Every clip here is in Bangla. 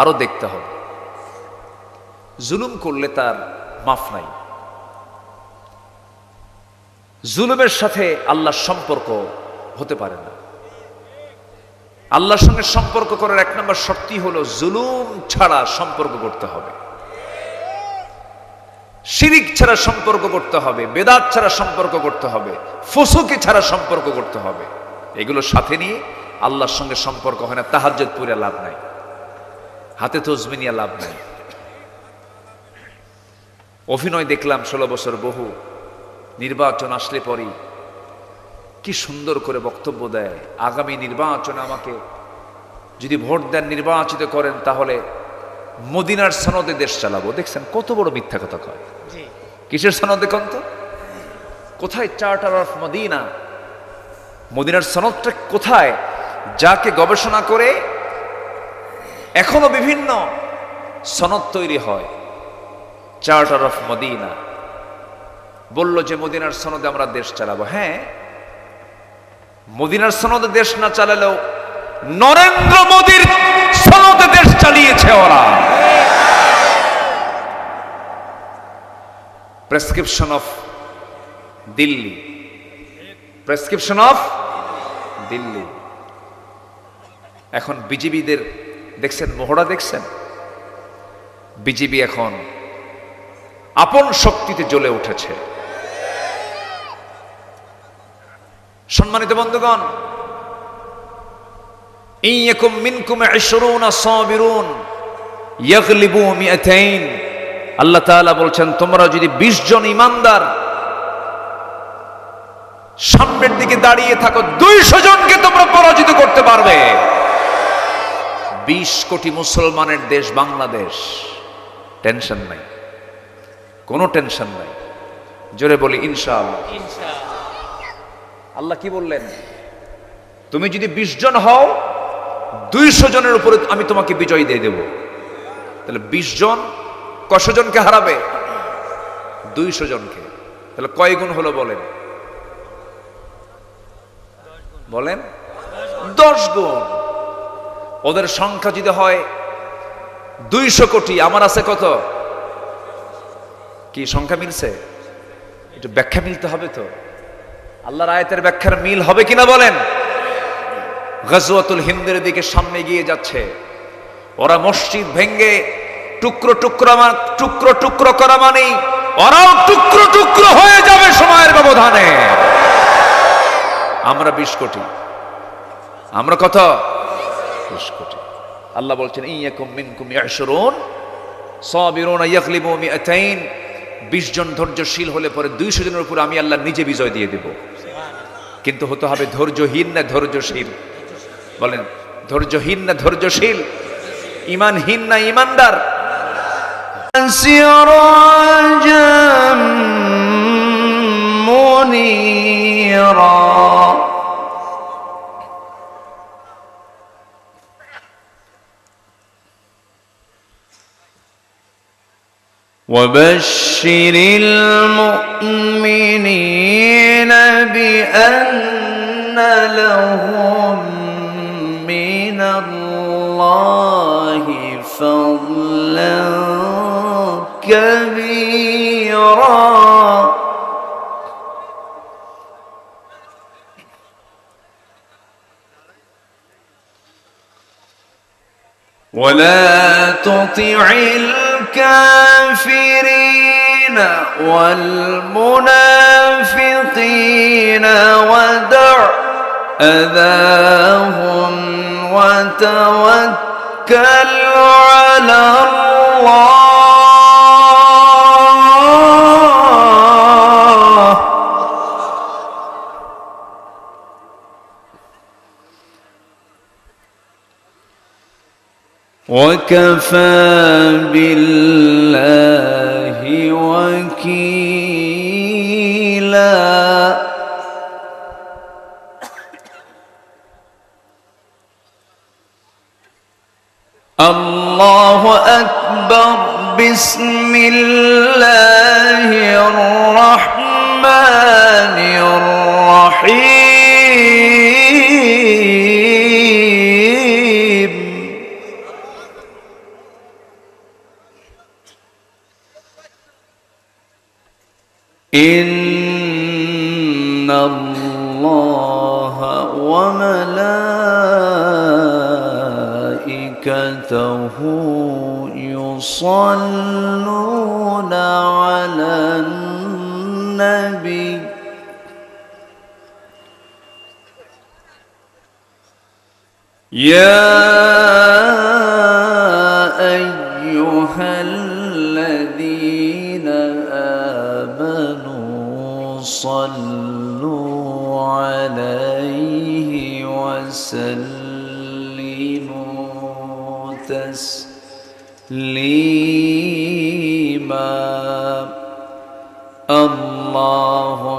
আরো দেখতে হবে। জুলুম করলে তার মাফ নাই। জুলুমের সাথে আল্লাহর সম্পর্ক হতে পারে না। আল্লাহর সঙ্গে সম্পর্ক করার এক নম্বর শর্তই হলো জুলুম ছাড়া সম্পর্ক করতে হবে, শিরিক ছাড়া সম্পর্ক করতে হবে, বেদাত ছাড়া সম্পর্ক করতে হবে, ফুসুকি ছাড়া সম্পর্ক করতে হবে। এগুলো সাথে নিয়ে আল্লাহর সঙ্গে সম্পর্ক হয় না। তাহাজ্জুদ পড়ে লাভ নাই, হাতে তসবিহ নিয়ে লাভ নাই। অভিনয় দেখলাম 16 বছর বহু, নির্বাচন আসলে পরই কি সুন্দর করে বক্তব্য দেয়, আগামী নির্বাচনে আমাকে যদি ভোট দেন, নির্বাচিত করেন, তাহলে মদিনার সনদে দেশ চালাবো। দেখছেন কত বড় মিথ্যা কথা কয়। কিসের সনদে কোন তো? কোথায় চার্টার অফ মদিনা? মদিনার সনদটা কোথায়? যাকে গবেষণা করে এখনো বিভিন্ন সনদ তৈরি হয়। চার্টার অফ মদিনা বলল যে মদিনার সনদে আমরা দেশ চালাবো। হ্যাঁ, মদিনার সনদে দেশ না চালালেও নরেন্দ্র মোদীর সনদে দেশ চালিয়েছে ওরা। Prescription of Delhi, prescription of Delhi. এখন বিজেপিদের দেখছেন, মহড়া দেখছেন। বিজেপি এখন আপন শক্তিতে জ্বলে উঠেছে। সম্মানিত বন্ধুগণ, ইয়াকুম মিনকুম 20 সাবিরুন ইয়াগলিবু 200। আল্লাহ তাআলা বলছেন, তোমরা যদি 20 জন ঈমানদার সামনের দিকে দাঁড়িয়ে থাকো, 200 জনকে তোমরা পরাজিত করতে পারবে। 20 কোটি মুসলমানের দেশ বাংলাদেশ, টেনশন নাই, কোনো টেনশন নাই। জোরে বলি ইনশাআল্লাহ। আল্লাহ কি বললেন? তুমি যদি 20 জন হও, 200 জনের উপরে আমি তোমাকে বিজয় দিয়ে দেব। তাহলে 20 জন কত জনকে হারাবে? 200 জনকে। তাহলে কয় গুণ হলো বলেন? বলেন 10 গুণ। ওদের সংখ্যা যদি হয় 200 কোটি, আমার আছে কত? কি সংখ্যা মিলছে? একটু ব্যাখ্যা মিলতে হবে তো। আল্লাহর আয়াতের ব্যাখ্যার মিল হবে কিনা বলেন? গজওয়াতুল হিন্দের দিকে সামনে গিয়ে যাচ্ছে। ওরা মসজিদ ভেঙ্গে টুকরো টুকরো করা মানে ওরাও টুকরো টুকরো হয়ে যাবে সময়ের ব্যবধানে। আমরা 20 কোটি, আমরা কত? 20 কোটি। আল্লাহ বলছেন, ইয়াকুম মিনকুম 20 সাবিরুন ইয়াগলিবু 200। 20 জন ধৈর্যশীল হলে পরে 200 জনের উপর আমি আল্লাহ নিজে বিজয় দিয়ে দেব। কিন্তু হতে হবে ধৈর্যহীন না ধৈর্যশীল? বলেন, ধৈর্যহীন না ধৈর্যশীল? ঈমানহীন না ঈমানদার? সিরাজাম মুনীরা। وبشر المؤمنين بأن لهم من الله فضلا كبيرا ولا تطع الكافرين والمنافقين ودع أذاهم وتوكل على الله وكفى بالله وكيلا الله أكبر بسم الله الرحمن الرحيم إن الله وملائكته يصلون على النبي يا أيها الذين آمنوا صلوا عليه وسلموا تسليما اللهم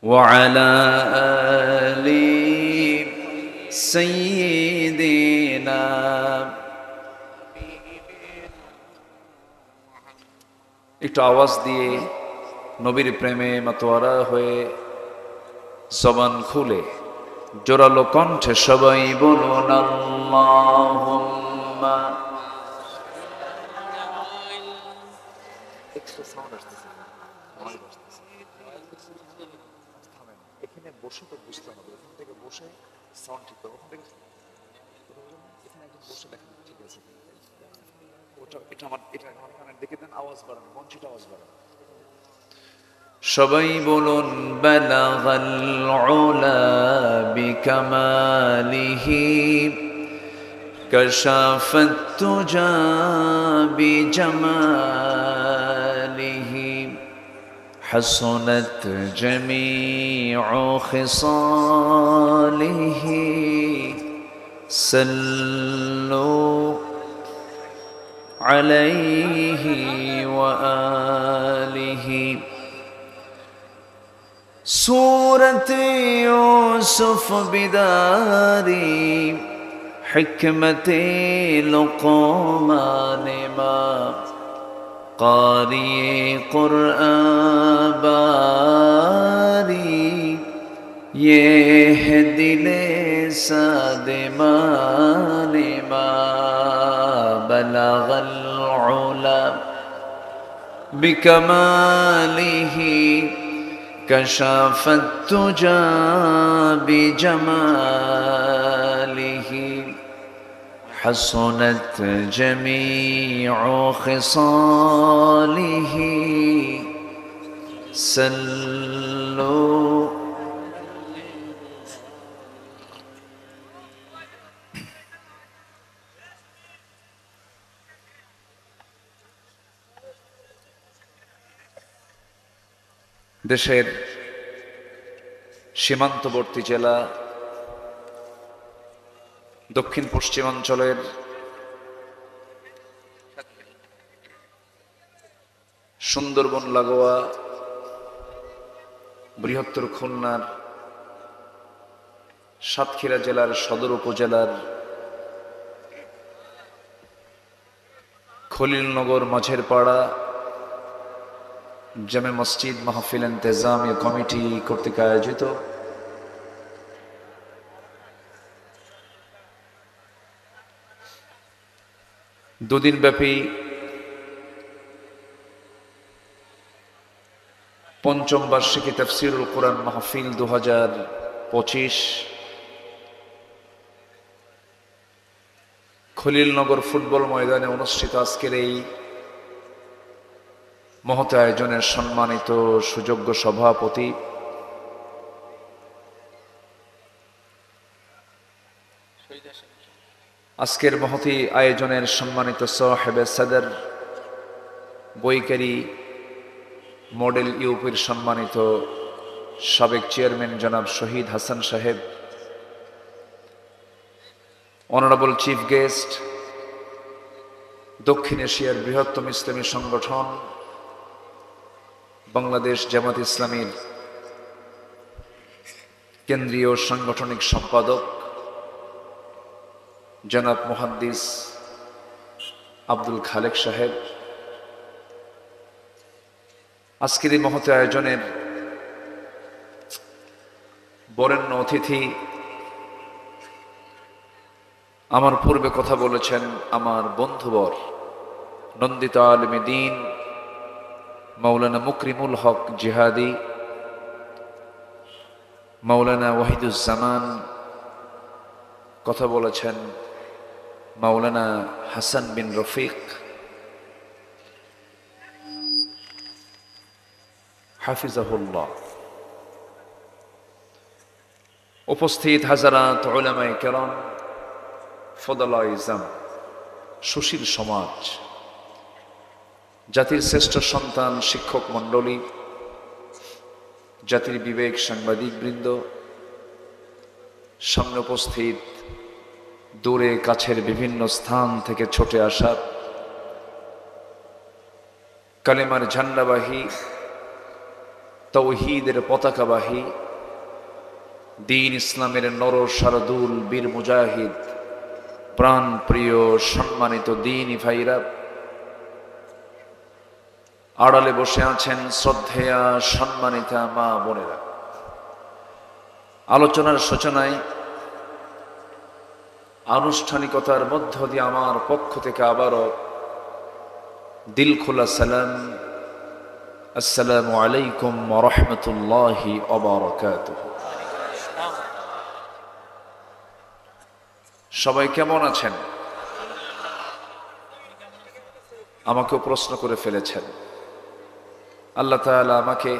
وعلى آل سيدنا একটু আওয়াজ দিয়ে নবীর প্রেমে মাতোয়ারা হয়ে জবান খুলে জোরালো কণ্ঠে সবাই বলুন আল্লাহুম্মা এখানে বসে তো বুঝতে হবে, ওখান থেকে বসে সাউন্ড ঠিক করো, ওখান থেকে এখানে একদম বসে দেখেন ঠিক আছে, এটা আমার কানে দেখে দেন, আওয়াজ বাড়ান, মঞ্চিটা আওয়াজ বাড়ান। সবাই বলুন বালাগাল উলা বিকামালিহি কাশাফাত তুজা বিজামালিহি حسنت جميع خصاله صلوا عليه وآله سورة يوسف بداري حكمة لقمان ما قارئ قرآن باری یہ دل سادمان ما بلغ العلا بكماله كشف التجا بجماله حسنت جميع خصاله صلوا দেশের সীমান্তবর্তী জেলা দক্ষিণ পশ্চিমাঞ্চলের সুন্দরবন লাগোয়া বৃহত্তর খুলনার সাতক্ষীরা জেলার সদর উপজেলার খলিলনগর মাঝের পাড়া জামে মসজিদ মাহফিল ইন্তেজামিয়া কমিটি কর্তৃক আয়োজিত দুদিন ব্যাপী পঞ্চম বার্ষিকী তাফসীরুল কোরআন মাহফিল 2025 খলিলনগর ফুটবল ময়দানে অনুষ্ঠিত আজকের এই মহৎ আয়োজনের সম্মানিত সুযোগ্য সভাপতি আজকের মহতি আয়োজনের সম্মানিত সাহেবে সদর বৈকারী মডেল ইউপির সম্মানিত সাবেক চেয়ারম্যান জনাব শহীদ হাসান সাহেব, অনারেবল চিফ গেস্ট, দক্ষিণ এশিয়ার বৃহত্তম ইসলামী সংগঠন বাংলাদেশ জামাত ইসলামীর কেন্দ্রীয় সাংগঠনিক সম্পাদক জনাব মুহাদ্দিস আব্দুল খালেক সাহেব, আজকের এই মহৎ আয়োজনের বরেণ্য অতিথি আমার পূর্বে কথা বলেছেন আমার বন্ধুবর নন্দিত আলেমে দ্বীন মাওলানা মুকরিমুল হক জিহাদি, মাওলানা ওয়াহিদুজ্জামান, কথা বলেছেন মাওলানা হাসান বিন রফিক হাফিজাহুল্লাহ। উপস্থিত হাজারাত উলামায়ে কেরাম, ফদলায়ে ইজাম, সুশীল সমাজ, জাতির শ্রেষ্ঠ সন্তান শিক্ষক মণ্ডলী, জাতির বিবেক সাংবাদিক বৃন্দ, সামনে উপস্থিত দূরে কাছের বিভিন্ন স্থান থেকে ছুটে আসা কালেমার ঝান্ডাবাহী, তৌহিদের পতাকাবাহী, দ্বীন ইসলামের নর শারদুল বীর মুজাহিদ, প্রাণ প্রিয় সম্মানিত দ্বীনি ভাইরা, আড়ালে বসে আছেন শ্রদ্ধেয়া সম্মানিতা মা বোনেরা। আলোচনার সূচনায় আনুষ্ঠানিকতার মধ্য দিয়ে আমার পক্ষ থেকে আবারও দিল খোলা সালাম, আসসালামু আলাইকুম ওয়া রাহমাতুল্লাহি ওয়া বারাকাতুহু। সবাই কেমন আছেন? আমাকেও প্রশ্ন করে ফেলেছেন। আল্লাহ তাআলা আমাকে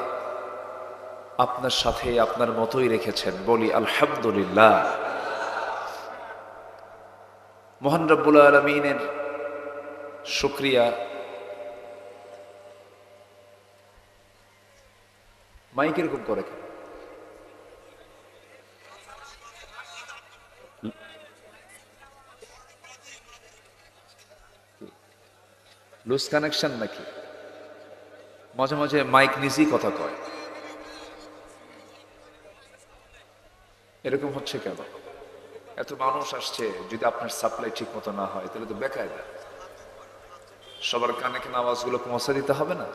আপনার সাথে আপনার মতোই রেখেছেন, বলি আলহামদুলিল্লাহ। মহান রব্বুল আলামিনের শুকরিয়া। মাইক এরকম করে কেন? লুজ কানেকশন নাকি? মাঝে মাঝে মাইক নিজেই কথা কয়, এরকম হচ্ছে কেন? এত মানুষ আসছে, যদি আপনার সাপ্লাই ঠিক মতো না হয় তাহলে তো বেকায়দা। সবার কানে কানে আওয়াজগুলো পৌঁছে দিতে হবে না?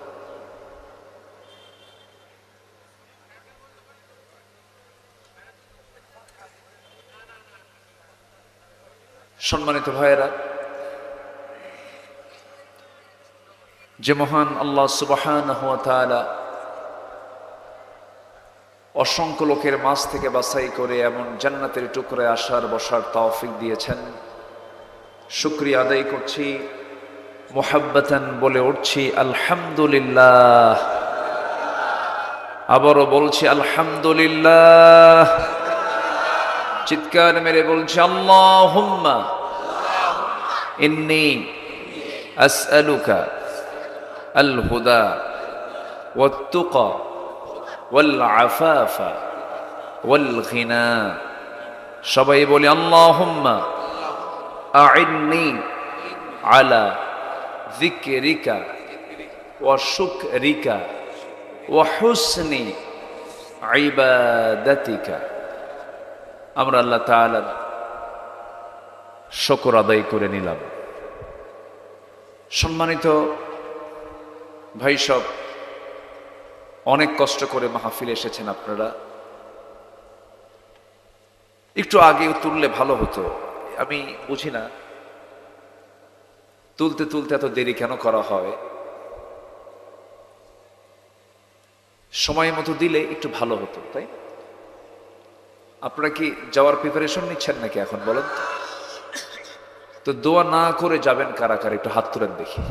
সম্মানিত ভাইয়েরা, যে মহান আল্লাহ সুবহানাহু ওয়া তাআলা অসংখ্য লোকের মাঝ থেকে বাছাই করে এমন জান্নাতের টুকরায় আসার বসার তৌফিক দিয়েছেন, শুকরিয়া আদায় করছি, মুহাব্বাতান বলে উঠছি আলহামদুলিল্লাহ। আবারও বলছি আলহামদুলিল্লাহ। চিৎকার মেরে বলছি আল্লাহুম্মা ইন্নী আসআলুকা আল হুদা ওয়াত তুকা ওয়াল আফাফা ওয়াল গিনা। সবাই বলি আল্লাহুম্মা আইন্নি আলা যিকরিকা ওয়া শুকরিকা ওয়া হুসনি ইবাদাতিকা। আমরা আল্লাহ তাআলার শুকর আদায় করে নিলাম। সম্মানিত ভাই সব, অনেক কষ্ট করে মাহফিলে এসেছেন আপনারা। একটু আগে তুললে ভালো হতো, আমি বুঝি না তুলতে তুলতে এত দেরি কেন করা হয়। সময় মতো দিলে একটু ভালো হতো, তাই আপনারা কি যাওয়ার প্রিপারেশন নিচ্ছেন নাকি এখন বলেন তো? দোয়া না করে যাবেন কারা কারা? একটু হাত তুলেন দেখি।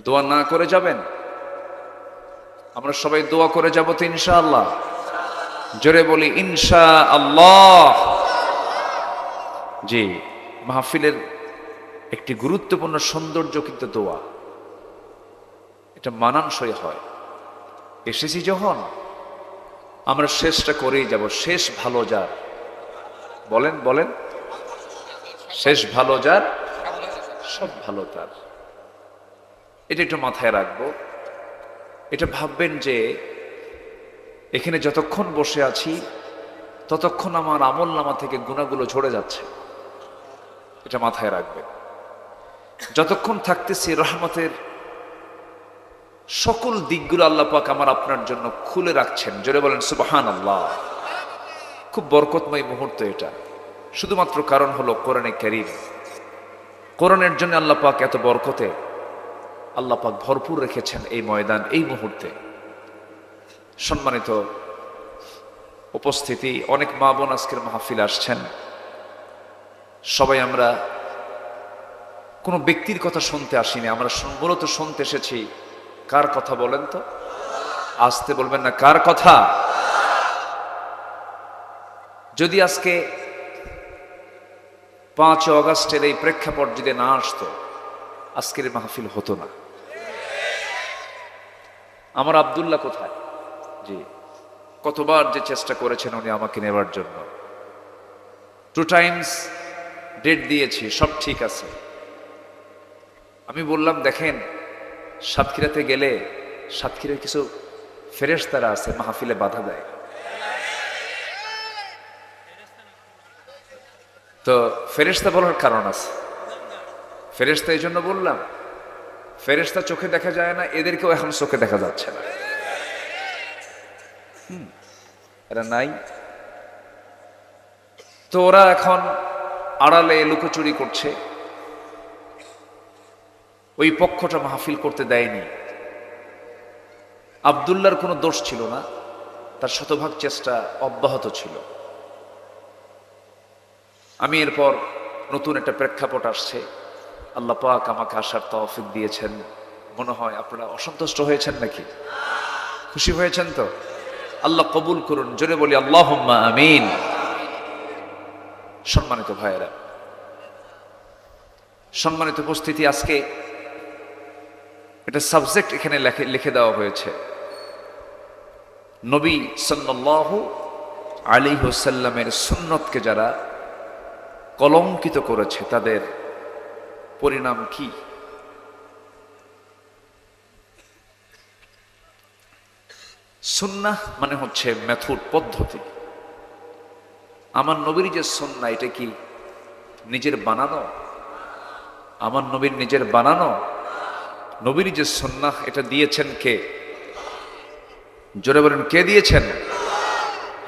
দোয়া না করে যাবেন? আমরা সবাই দোয়া করে যাব তো ইনশাআল্লাহ? জোরে বলি ইনশাআল্লাহ। জি, মাহফিলের একটি গুরুত্বপূর্ণ সৌন্দর্য কিন্তু দোয়া, এটা মানানসই হয়। এসেছি যখন, আমরা শেষটা করেই যাব। শেষ ভালো যার, বলেন বলেন, শেষ ভালো যার সব ভালো তার। এটা একটু মাথায় রাখবো। এটা ভাববেন যে এখানে যতক্ষণ বসে আছি ততক্ষণ আমার আমলনামা থেকে গুনাহগুলো ঝরে যাচ্ছে, এটা মাথায় রাখবেন। যতক্ষণ থাকতেছি রহমতের সকল দিকগুলো আল্লাহ পাক আমার আপনার জন্য খুলে রাখছেন। জোরে বলেন সুবহানাল্লাহ। খুব বরকতময় মুহূর্ত এটা, শুধুমাত্র কারণ হলো কোরআনে কারীম। কোরআনের জন্য আল্লাহ পাক এত বরকতে আল্লাহ পাক ভরপুর রেখেছেন এই ময়দান, এই মুহূর্তে। সম্মানিত উপস্থিতি, অনেক মা বোন আজকের মাহফিল আসছেন। সবাই আমরা কোনো ব্যক্তির কথা শুনতে আসিনি, আমরা মূলত শুনতে এসেছি কার কথা বলেন তো? আসতে বলবেন না, কার কথা? যদি আজকে 5 অগাস্টের এই প্রেক্ষাপট যদি না আসতো, আজকের মাহফিল হতো না। আমার আব্দুল্লাহ কোথায়? জি, কতবার যে চেষ্টা করেছেন উনি আমাকে নেবার জন্য। 2 টাইমস ডেট দিয়েছি, সব ঠিক আছে। আমি বললাম দেখেন, সাতক্ষীরাতে গেলে সাতক্ষীরার কিছু ফেরেশতারা আছে, মাহফিলে বাধা দেয়। তো ফেরেশতা বলার কারণ আছে, ফেরেশতা এই জন্য বললাম, ফেরেশতা চোখে দেখা যায় না, এদেরকেও এখন চোখে দেখা যাচ্ছে না। এরা নাই, তো ওরা এখন আড়ালে লুকোচুরি করছে। ওই পক্ষটা মাহফিল করতে দেয়নি। আব্দুল্লাহর কোনো দোষ ছিল না, তার শতভাগ চেষ্টা অব্যাহত ছিল। আমি এরপর নতুন একটা প্রেক্ষাপট আসছে, আল্লাহ পাক আমাকে আসার তৌফিক দিয়েছেন। মনে হয় আপনারা অসন্তুষ্ট হয়েছেন নাকি? খুশি হয়েছেন তো? আল্লাহ কবুল করুন, জোরে বলি আল্লাহুম্মা আমিন। সম্মানিত ভাইয়েরা, সম্মানিত উপস্থিতি, আজকে এটা সাবজেক্ট এখানে লিখে দেওয়া হয়েছে, নবী সাল্লাল্লাহু আলাইহি ওয়াসাল্লামের সুন্নতকে যারা কলঙ্কিত করেছে তাদের পরিণাম কি। সুন্নাহ মানে হচ্ছে মেথড, পদ্ধতি। আমার নবীর যে সুন্নাহ, এটা কি নিজের বানানো? আমার নবীর নিজের বানানো? নবীর যে সুন্নাহ, এটা দিয়েছেন কে? জোরে বলেন, কে দিয়েছেন?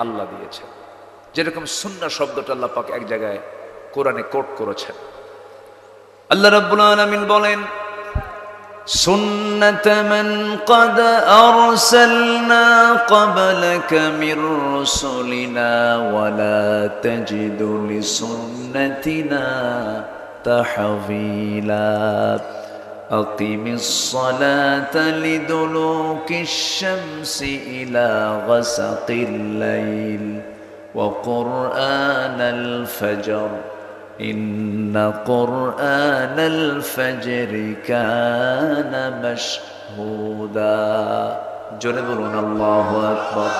আল্লাহ দিয়েছেন। যেরকম সুন্নাহ শব্দটা আল্লাহ পাক এক জায়গায় কোরআনে কোট করেছেন। আল্লাহ রাব্বুল আলামিন বলেন, سنة من قد أرسلنا قبلك من رسلنا ولا تجد لسنتنا تحويلا أقم الصلاة لدلوك الشمس إلى غسق الليل وقرآن الفجر إن قرآن الفجر كان مشهودا জোরে বলুন আল্লাহু আকবার।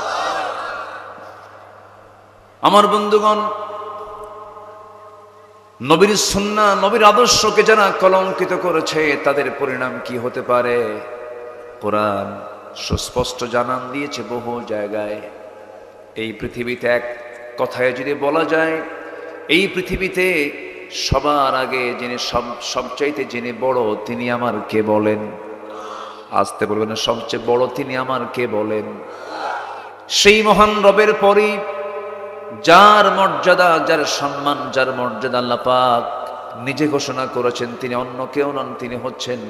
আমার বন্ধুগণ, নবীর সুন্নাহ, নবীর আদর্শকে যারা কলঙ্কিত করেছে তাদের পরিণাম কি হতে পারে? কোরআন সুস্পষ্ট জানান দিয়েছে বহু জায়গায়। এই পৃথিবীতে এক কথায় যদি বলা যায়, এই পৃথিবীতে সবার আগে যিনি সবচাইতে যিনি বড়, তিনি আমার কে বলেন? আসতে বলবেন, সবচেয়ে বড় তিনি আমার কে বলেন? সেই মহান রবের পরই যার মর্যাদা, যার সম্মান, যার মর্যাদা আল্লাহ পাক নিজে ঘোষণা করেছেন, তিনি অন্য কেউ নন, তিনি হচ্ছেন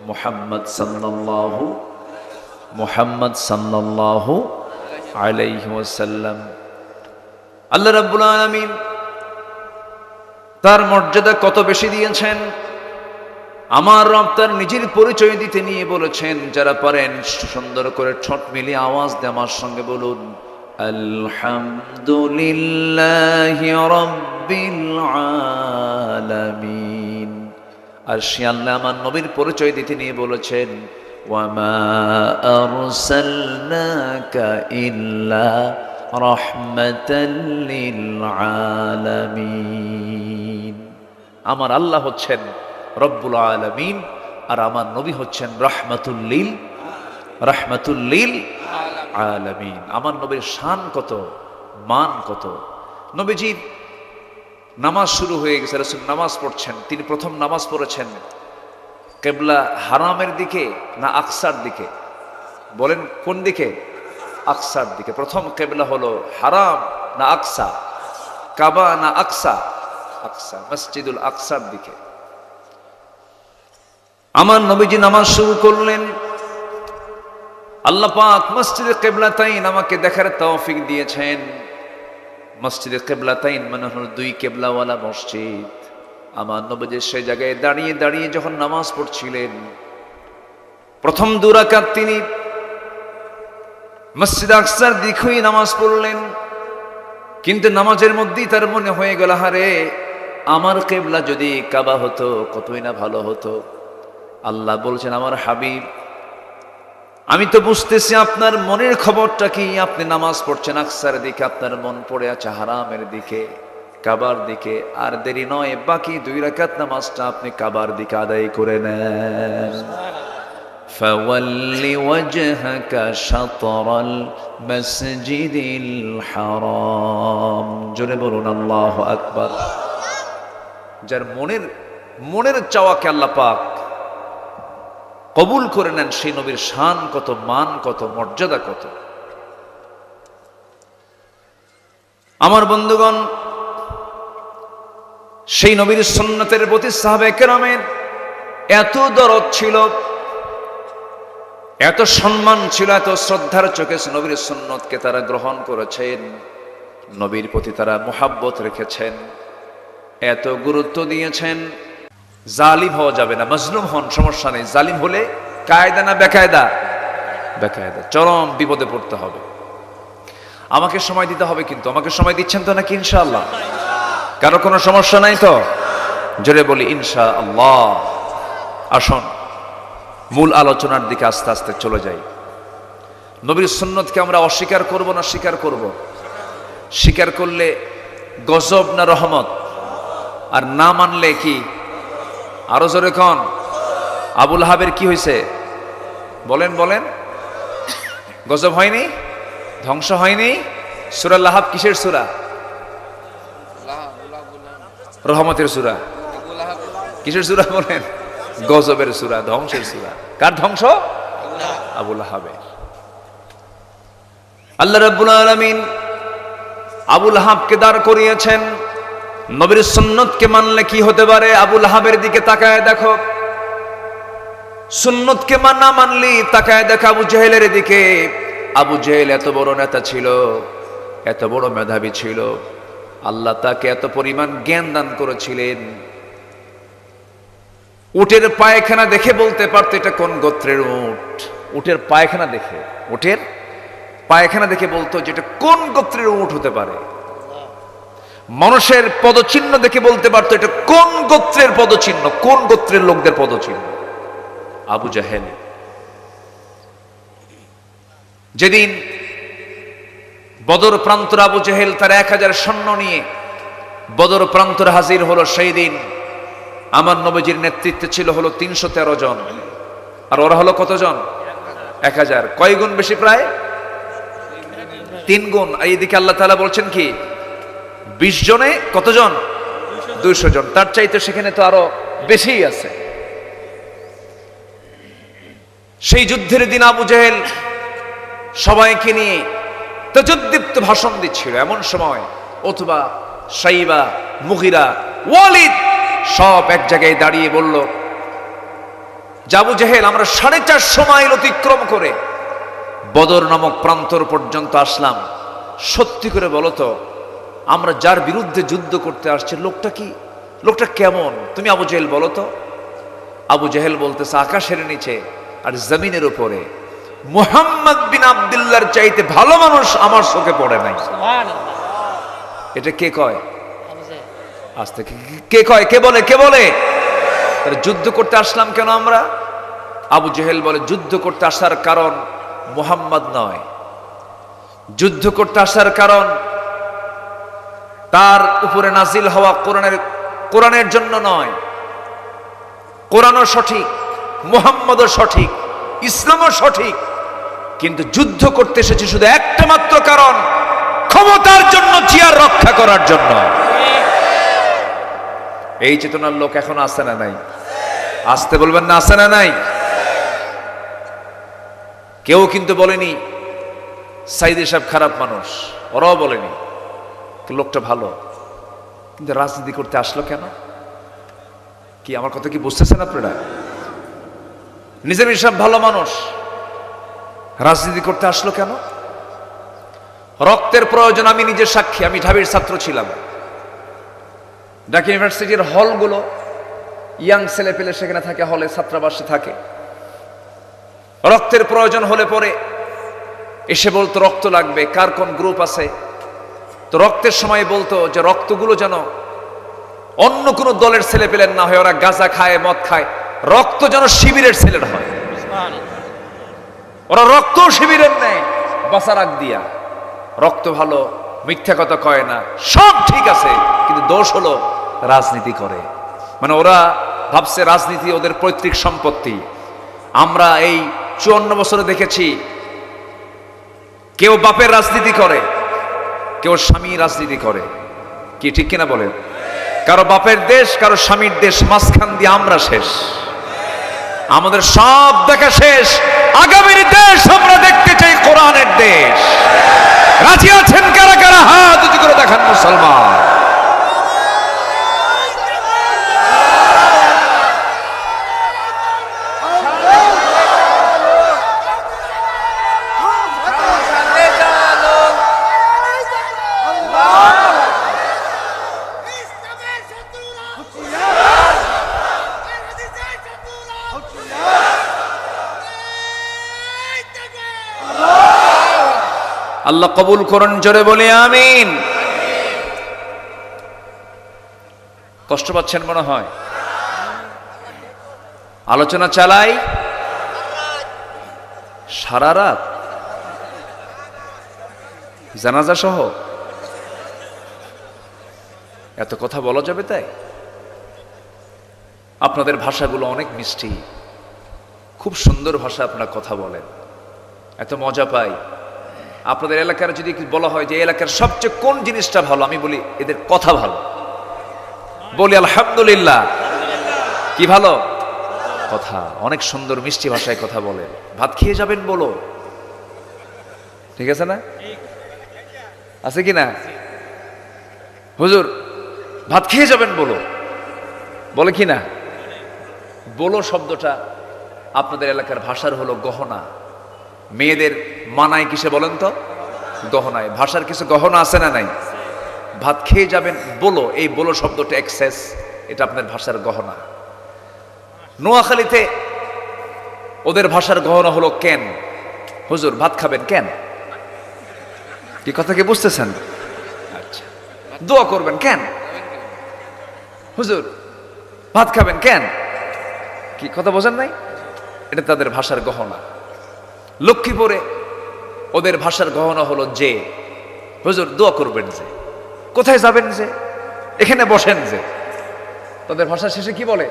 মুহাম্মদ সাল্লাল্লাহু আলাইহি ওয়াসাল্লাম। আল্লাহ রাব্বুল আলামিন তার মর্যাদা কত বেশি দিয়েছেন। আমার রব তার নিজের পরিচয় দিতে নিয়ে বলেছেন, যারা পারেন সুন্দর করে ঠোঁট মিলিয়ে আওয়াজ দিয়ে আমার সঙ্গে বলুন, আলহামদুলিল্লাহি রাব্বিল আলামিন। আর সে আল্লাহ আমার নবীর পরিচয় দিতে নিয়ে বলেছেন, ওয়ামা আরসালনাকা ইল্লা রাহমাতাল লিল আলামিন। আমার আল্লাহ হচ্ছেন রব্বুল আলামিন, আর আমার নবী হচ্ছেন রাহমাতুল লিল আলামিন। আমার নবীর শান কত, মান কত। নবীজির নামাজ শুরু হয়ে গেছে, রাসূল নামাজ পড়ছেন, তিনি প্রথম নামাজ পড়েছেন কেবলা হারামের দিকে না আকসার দিকে? বলেন কোন দিকে? আকসার দিকে। প্রথম কেবলা হলো হারাম না আকসা? কাবা না আকসা? আকসা, মসজিদুল আকসার দিকে। আমার নবীজি নামাজ শুরু করলেন, আল্লাহ পাক মসজিদে কিবলাতাইন আমাকে দেখার তৌফিক দিয়েছেন। মসজিদে কিবলাতাইন মানে হলো দুই কেবলাওয়ালা মসজিদ। আমার নবীজি সেই জায়গায় দাঁড়িয়ে দাঁড়িয়ে যখন নামাজ পড়ছিলেন, প্রথম 2 রাকাত তিনি মসজিদ আকসার দিকেই নামাজ পড়লেন। কিন্তু নামাজের মধ্যেই তার মনে হয়ে গেল, হারে আমার কেবলা যদি কাবা হতো কতই না ভালো হতো। আল্লাহ বলছেন, আমার হাবিব, আমি তো বুঝতেছি আপনার মনের খবরটা কি। আপনি নামাজ পড়ছেন আকসার দিকে, আপনার মন পড়ে আছে হারামের দিকে, কাবার দিকে। আর দেরি নয়, বাকি 2 রাকাত নামাজটা আপনি কাবার দিকে আদায় করে নেন। ফাওয়াল্লি ওয়াজহাকা শাতরাল মাসজিদিল হারাম। জোরে বলুন আল্লাহু আকবার। যার মনের চাওয়াকে আল্লাহ পাক কবুল করে নেন, সেই নবীর শান কত, মান কত, মর্যাদা কত। আমার বন্ধুগণ, সেই নবীর সুন্নতের প্রতি সাহাবায়ে কেরামের এত দরদ ছিল, এত সম্মান ছিল, এত শ্রদ্ধার চোখে নবীর সুন্নতকে তারা গ্রহণ করেছেন, নবীর প্রতি তারা মুহাব্বত রেখেছেন, এত গুরুত্ব দিয়েছেন। জালিম হওয়া যাবে না, মজলুম হন, সমস্যা নেই। জালিম হলে কায়দা না বেকায়দা? বেকায়দা, চরম বিপদে পড়তে হবে। আমাকে সময় দিতে হবে, কিন্তু আমাকে সময় দিচ্ছেন তো নাকি ইনশাআল্লাহ? কারো কোনো সমস্যা নাই তো? জোরে বলি ইনশাআল্লাহ। আসুন মূল আলোচনার দিকে আস্তে আস্তে চলে যাই। নবীর সুন্নতকে আমরা অস্বীকার করব না স্বীকার করব? স্বীকার করলে গজব না রহমত? আর না মানলে কি? আরো জোরে কোন? আবুল আহাবের কি হয়েছে বলেন বলেন? গজব হয়নি? ধ্বংস হয়নি? সূরা লাহাব কিসের সূরা? রহমতের সূরা। কিসের সূরা বলেন? গজবের সূরা, ধ্বংসের সূরা। কার ধ্বংস? আবুল আহাবের। আল্লাহ রাব্বুল আলামিন আবুল আহাবকে দাঁড় করিয়েছেন। নবীর সুন্নতকে মানলে কি হতে পারে? আবুল আহাবের দিকে তাকায় দেখো। সুন্নতকে না মানলি তাকায় দেখো আবু জেহেলের দিকে। আবু জেহেল এত বড় নেতা ছিল, এত বড় মেধাবী ছিল, আল্লাহ তাকে এত পরিমাণ জ্ঞান দান করেছিলেন। উটের পায়খানা দেখে বলতে পারতো এটা কোন গোত্রের উট। উটের পায়খানা দেখে, উটের পায়খানা দেখে বলতো যে এটা কোন গোত্রের উট হতে পারে। মানুষের পদচিহ্ন দেখে বলতে পারতো এটা কোন গোত্রের পদচিহ্ন, কোন গোত্রের লোকদের পদচিহ্ন। আবু জাহেল যেদিন বদর প্রান্তর আবু জাহেল তার 1000 সৈন্য নিয়ে বদর প্রান্তর হাজির হলো, সেই দিন আমার নবীজির নেতৃত্বে ছিল হলো 313 জন, আর ওরা হলো কতজন? 1000। কয় গুণ বেশি? প্রায় 3 গুণ। আর এইদিকে আল্লাহ তাআলা বলছেন কি 20 জনে কতজন? 200 জন। তার চাইতে সেখানে তো আরো বেশিই আছে। সেই যুদ্ধের দিন আবু জেহেল সবাইকে নিয়ে তেজোদ্দীপ্ত ভাষণ দিচ্ছিল। এমন সময় উতবা, শাইবা, মুগিরা, ওয়ালিদ সব এক জায়গায় দাঁড়িয়ে বলল, আবু জেহেল আমরা 450 মাইল অতিক্রম করে বদর নামক প্রান্তর পর্যন্ত আসলাম। সত্যি করে বলো তো, আমরা যার বিরুদ্ধে যুদ্ধ করতে আসছে লোকটা কি, লোকটা কেমন? তুমি আবু জেহেল বলো তো। আবু জেহেল বলতেছে, আকাশের নিচে আর জমিনের উপরে মুহাম্মদ বিন আব্দুল্লাহর চাইতে ভালো মানুষ আমার চোখে পড়ে নাই। এটা কে কয়? আজ থেকে কে কয়? কে বলে? কে বলে? যুদ্ধ করতে আসলাম কেন আমরা? আবু জেহেল বলে, যুদ্ধ করতে আসার কারণ মুহাম্মদ নয়, যুদ্ধ করতে আসার কারণ তার উপরে নাজিল হওয়া কোরআনের জন্য নয়। কোরআনও সঠিক, মুহাম্মদও সঠিক, ইসলামও সঠিক, কিন্তু যুদ্ধ করতে এসেছে শুধু একটা মাত্র কারণ, ক্ষমতার জন্য, চেয়ার রক্ষা করার জন্য। এই চেতনার লোক এখন আছে না নাই? আসতে বলবেন না, আছে না নাই? কেউ কিন্তু বলেনি সাইদি সাহেব খারাপ মানুষ, ওরাও বলেনি লোকটা ভালো, কিন্তু রাজনীতি করতে আসলো কেন? কি আমার কথা কি বুঝতেছেন আপনারা? নিজামী সাহেব ভালো মানুষ, রাজনীতি করতে আসলো কেন? রক্তের প্রয়োজন, আমি নিজে সাক্ষী। আমি ঢাবির ছাত্র ছিলাম। ঢাকা ইউনিভার্সিটির হলগুলো ইয়াং ছেলে পেলে সেখানে থাকে, হলে ছাত্রাবাসে থাকে। রক্তের প্রয়োজন হলে পরে এসে বলতো রক্ত লাগবে, কার কোন গ্রুপ আছে। তো রক্তের সময় বলতো যে রক্তগুলো যেন অন্য কোনো দলের ছেলে পেলেন না হয়, ওরা গাঁজা খায়, মদ খায়, রক্ত যেন শিবিরের ছেলের হয়। ওরা রক্ত শিবিরের নেয় বাসারাক দিয়া। রক্ত ভালো, মিথ্যা কথা কয় না, সব ঠিক আছে, কিন্তু দোষ হলো রাজনীতি করে। মানে ওরা ভাবছে রাজনীতি ওদের পৈতৃক সম্পত্তি। আমরা এই 54 বছরে দেখেছি কেউ বাপের রাজনীতি করে, কেউ স্বামী রাজনীতি করে। কি ঠিক কিনা বলেন? কারো বাপের দেশ, কারো স্বামীর দেশ, মাঝখান দিয়ে আমরা শেষ। আমাদের সব দেখা শেষ। আগামীর দেশ আমরা দেখতে চাই কোরআনের দেশ। রাজি আছেন কারা কারা? হাত উঁচু করে দেখান মুসলমান। আল্লাহ কবুল করুন, জোরে বলে আমিন। কষ্ট পাচ্ছেন মনে হয়? আলোচনা চালাই সারা রাত, জানাজা সহ। এত কথা বলা যাবে তাই? আপনাদের ভাষাগুলো অনেক মিষ্টি, খুব সুন্দর ভাষা, আপনারা কথা বলেন, এত মজা পাই। আপনাদের এলাকার যদি বলা হয় যে এলাকার সবচেয়ে কোন জিনিসটা ভালো, আমি বলি এদের কথা ভালো, বলি আলহামদুলিল্লাহ। কি ভালো? কথা। অনেক সুন্দর মিষ্টি ভাষায় কথা বলে। ভাত খেয়ে যাবেন বলো, ঠিক আছে না? আছে কি না? হুজুর ভাত খেয়ে যাবেন বলো, বলে কি না? বলো শব্দটা আপনাদের এলাকার ভাষার হলো গহনা। মেয়েদের মানায় কিসে বলেন তো? গহনায়। ভাষার কিছু গহনা আছে না নাই? ভাত খেয়ে যাবেন বলো, এই বলো শব্দটা এক্সেস, এটা আপনার ভাষার গহনা। নোয়াখালীতে ওদের ভাষার গহনা হলো কেন। হুজুর ভাত খাবেন কেন? কি কথা কি বুঝতেছেন? আচ্ছা। দোয়া করবেন কেন? হুজুর ভাত খাবেন কেন? কি কথা বোঝেন নাই? এটা তাদের ভাষার গহনা। লক্ষ্মীপুরে ওদের ভাষার গহনা হলো যে, হুজুর দোয়া করবেন যে। কোথায় যাবেন যে? এখানে বসেন যে। তাদের ভাষা শেষে কি বলে?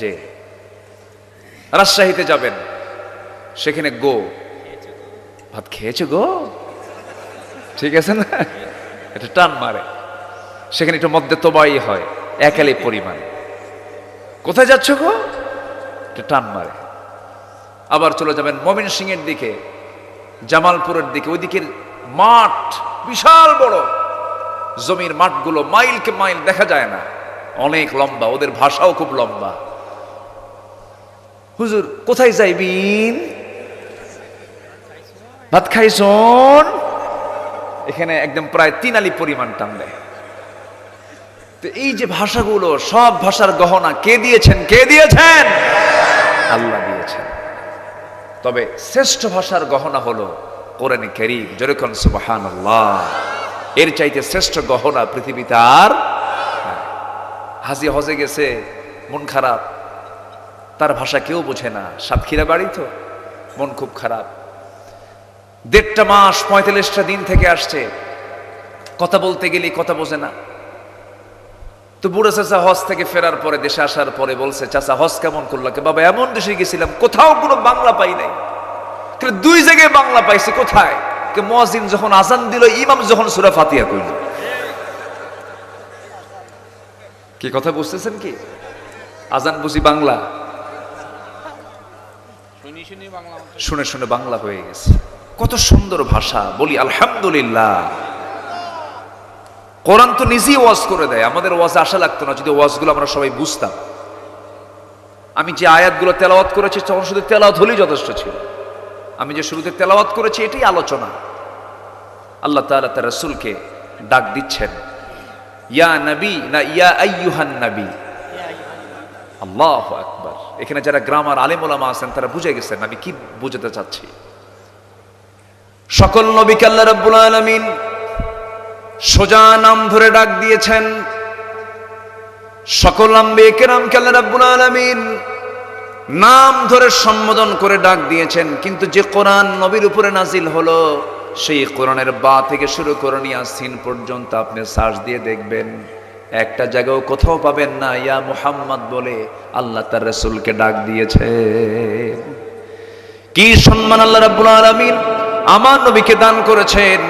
যে। রাজশাহীতে যাবেন, সেখানে গো, ভাত খেয়েছো গো, ঠিক আছে না? এটা টান মারে। সেখানে একটু মধ্যে তোবাই হয়, একালি পরিমাণ। কোথায় যাচ্ছ গো? এটা টান মারে। আবার চলে যাবেন ময়মনসিংহের দিকে, জামালপুরের দিকে, ওই দিকের মাঠ বিশাল বড়, জমির মাঠগুলো মাইলকে মাইল দেখা যায় না, অনেক লম্বা, ওদের ভাষাও খুব লম্বা। হুজুর কোথায় যাইবিন? ভাত খাইছন? এখানে একদম প্রায় 3 আলি পরিমাণ টান দেয়। তো এই যে ভাষাগুলো, সব ভাষার গহনা কে দিয়েছেন? কে দিয়েছেন? আল্লাহ দিয়েছেন। তবে শ্রেষ্ঠ ভাষার গহনা হলো কোরআনে কারীম। যেরকম সুবহানাল্লাহ, এর চাইতে শ্রেষ্ঠ গহনা পৃথিবীতে আর। হাজি হজে গেছে, মন খারাপ, তার ভাষা কেউ বোঝে না। সাতক্ষীরা বাড়ি তো, মন খুব খারাপ। 1.5 মাস 45টা দিন থেকে আসছে, কথা বলতে গেলে কথা বোঝে না। তো বুড়ো চাচা হজ থেকে ফেরার পরে, দেশে আসার পরে বলছে, চাচা হজ কেমন করলো? বাবা এমন দেশে গেছিলাম কোথাও কোনো বাংলা পাই নাই, 2 জায়গায় বাংলা পাইছি। কোথায়? মুয়াজ্জিন যখন আজান দিল, ইমাম যখন সূরা ফাতিহা কইল। কি কথা বুঝতেছেন কি? আজান বুঝি বাংলা? শুনে শুনে বাংলা হয়ে গেছে। কত সুন্দর ভাষা, বলি আলহামদুলিল্লাহ। কোরআন তো নিজেই ওয়াজ করে দেয়, আমাদের ওয়াজ আশা লাগতো না যদি ওয়াজগুলো আমরা সবাই বুঝতাম। আমি যে আয়াতগুলো তেলাওয়াত করেছি তখন শুধু তেলাওয়াত হলেই যথেষ্ট ছিল। আমি যে শুরুতে তেলাওয়াত করেছি এটাই আলোচনা। আল্লাহ তাআলা তার রাসূলকে ডাক দিচ্ছেন ইয়া নবী না ইয়া আইয়ুহান নবী। আল্লাহু আকবার। এখানে যারা গ্রামার আলেম ওলামা আছেন তারা বুঝে গেছেন আমি কি বুঝাতে চাচ্ছি। সকল নবীকে আল্লাহ রাব্বুল আলামিন সোজা নাম ধরে ডাক দিয়েছেন। সকল আম্বিয়া কেরামকে আল্লাহ রাব্বুল আলামিন নাম ধরে সম্বোধন করে ডাক দিয়েছেন। কিন্তু যে কোরআন নবীর উপরে নাজিল হলো সেই কোরআনের বা থেকে শুরু করে ইয়াসিন পর্যন্ত আপনি সার্চ দিয়ে দেখবেন একটা জায়গাও কোথাও পাবেন না ইয়া মুহাম্মদ বলে আল্লাহ তার রাসূলকে ডাক দিয়েছে। কি সম্মান আল্লাহ রাব্বুল আলামিন আমার নবীকে দান করেছেন।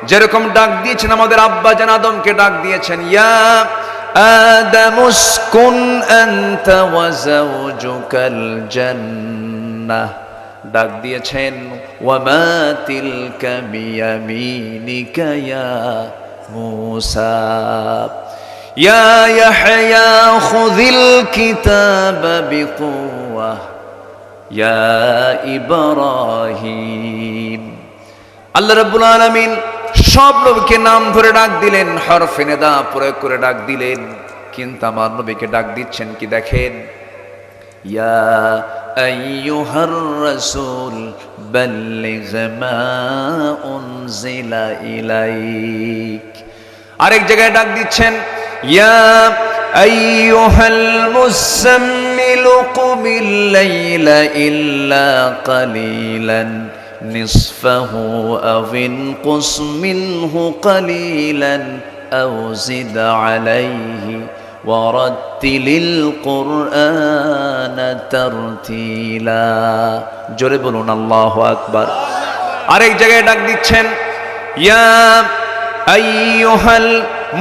যেরকম ডাক দিয়েছেন আমাদের আব্বা জান আদমকে ডাক দিয়েছেন ইয়া আদামুসকুন আনতা ওয়া যাওজুকাল জান্নাহ। ডাক দিয়েছেন ওয়া মা তিলকা বিয়ামিনিকা ইয়া মূসা। ইয়া ইয়াহইয়া খুযিল কিতাবা বিকুওয়াহ ইয়া ইব্রাহিম। আল্লাহ রাব্বুল আলামিন সব নবীকে নাম ধরে ডাক দিলেন, হরফে নিদা প্রয়োগ করে ডাক দিলেন। কিন্তু আমার নবীকে ডাক দিচ্ছেন কি দেখেন ইয়া আইয়ুহার রাসূল বাল্লিগ মা উনজিলা ইলাইক। আরেক জায়গায় ডাক দিচ্ছেন ইয়া আইয়ুহাল মুসাম্মিল কুমিল লাইলা ইল্লা কালিলান নিসফাহু আও ইনকুস মিনহু কালিলান আও জিদ আলাইহি ওয়ারাত্তিলিল কুরআনা তারতিলা। জোরে বলুন আল্লাহু আকবার। আরেক জায়গায় ডাক দিচ্ছেন ইয়া আইয়ুহাল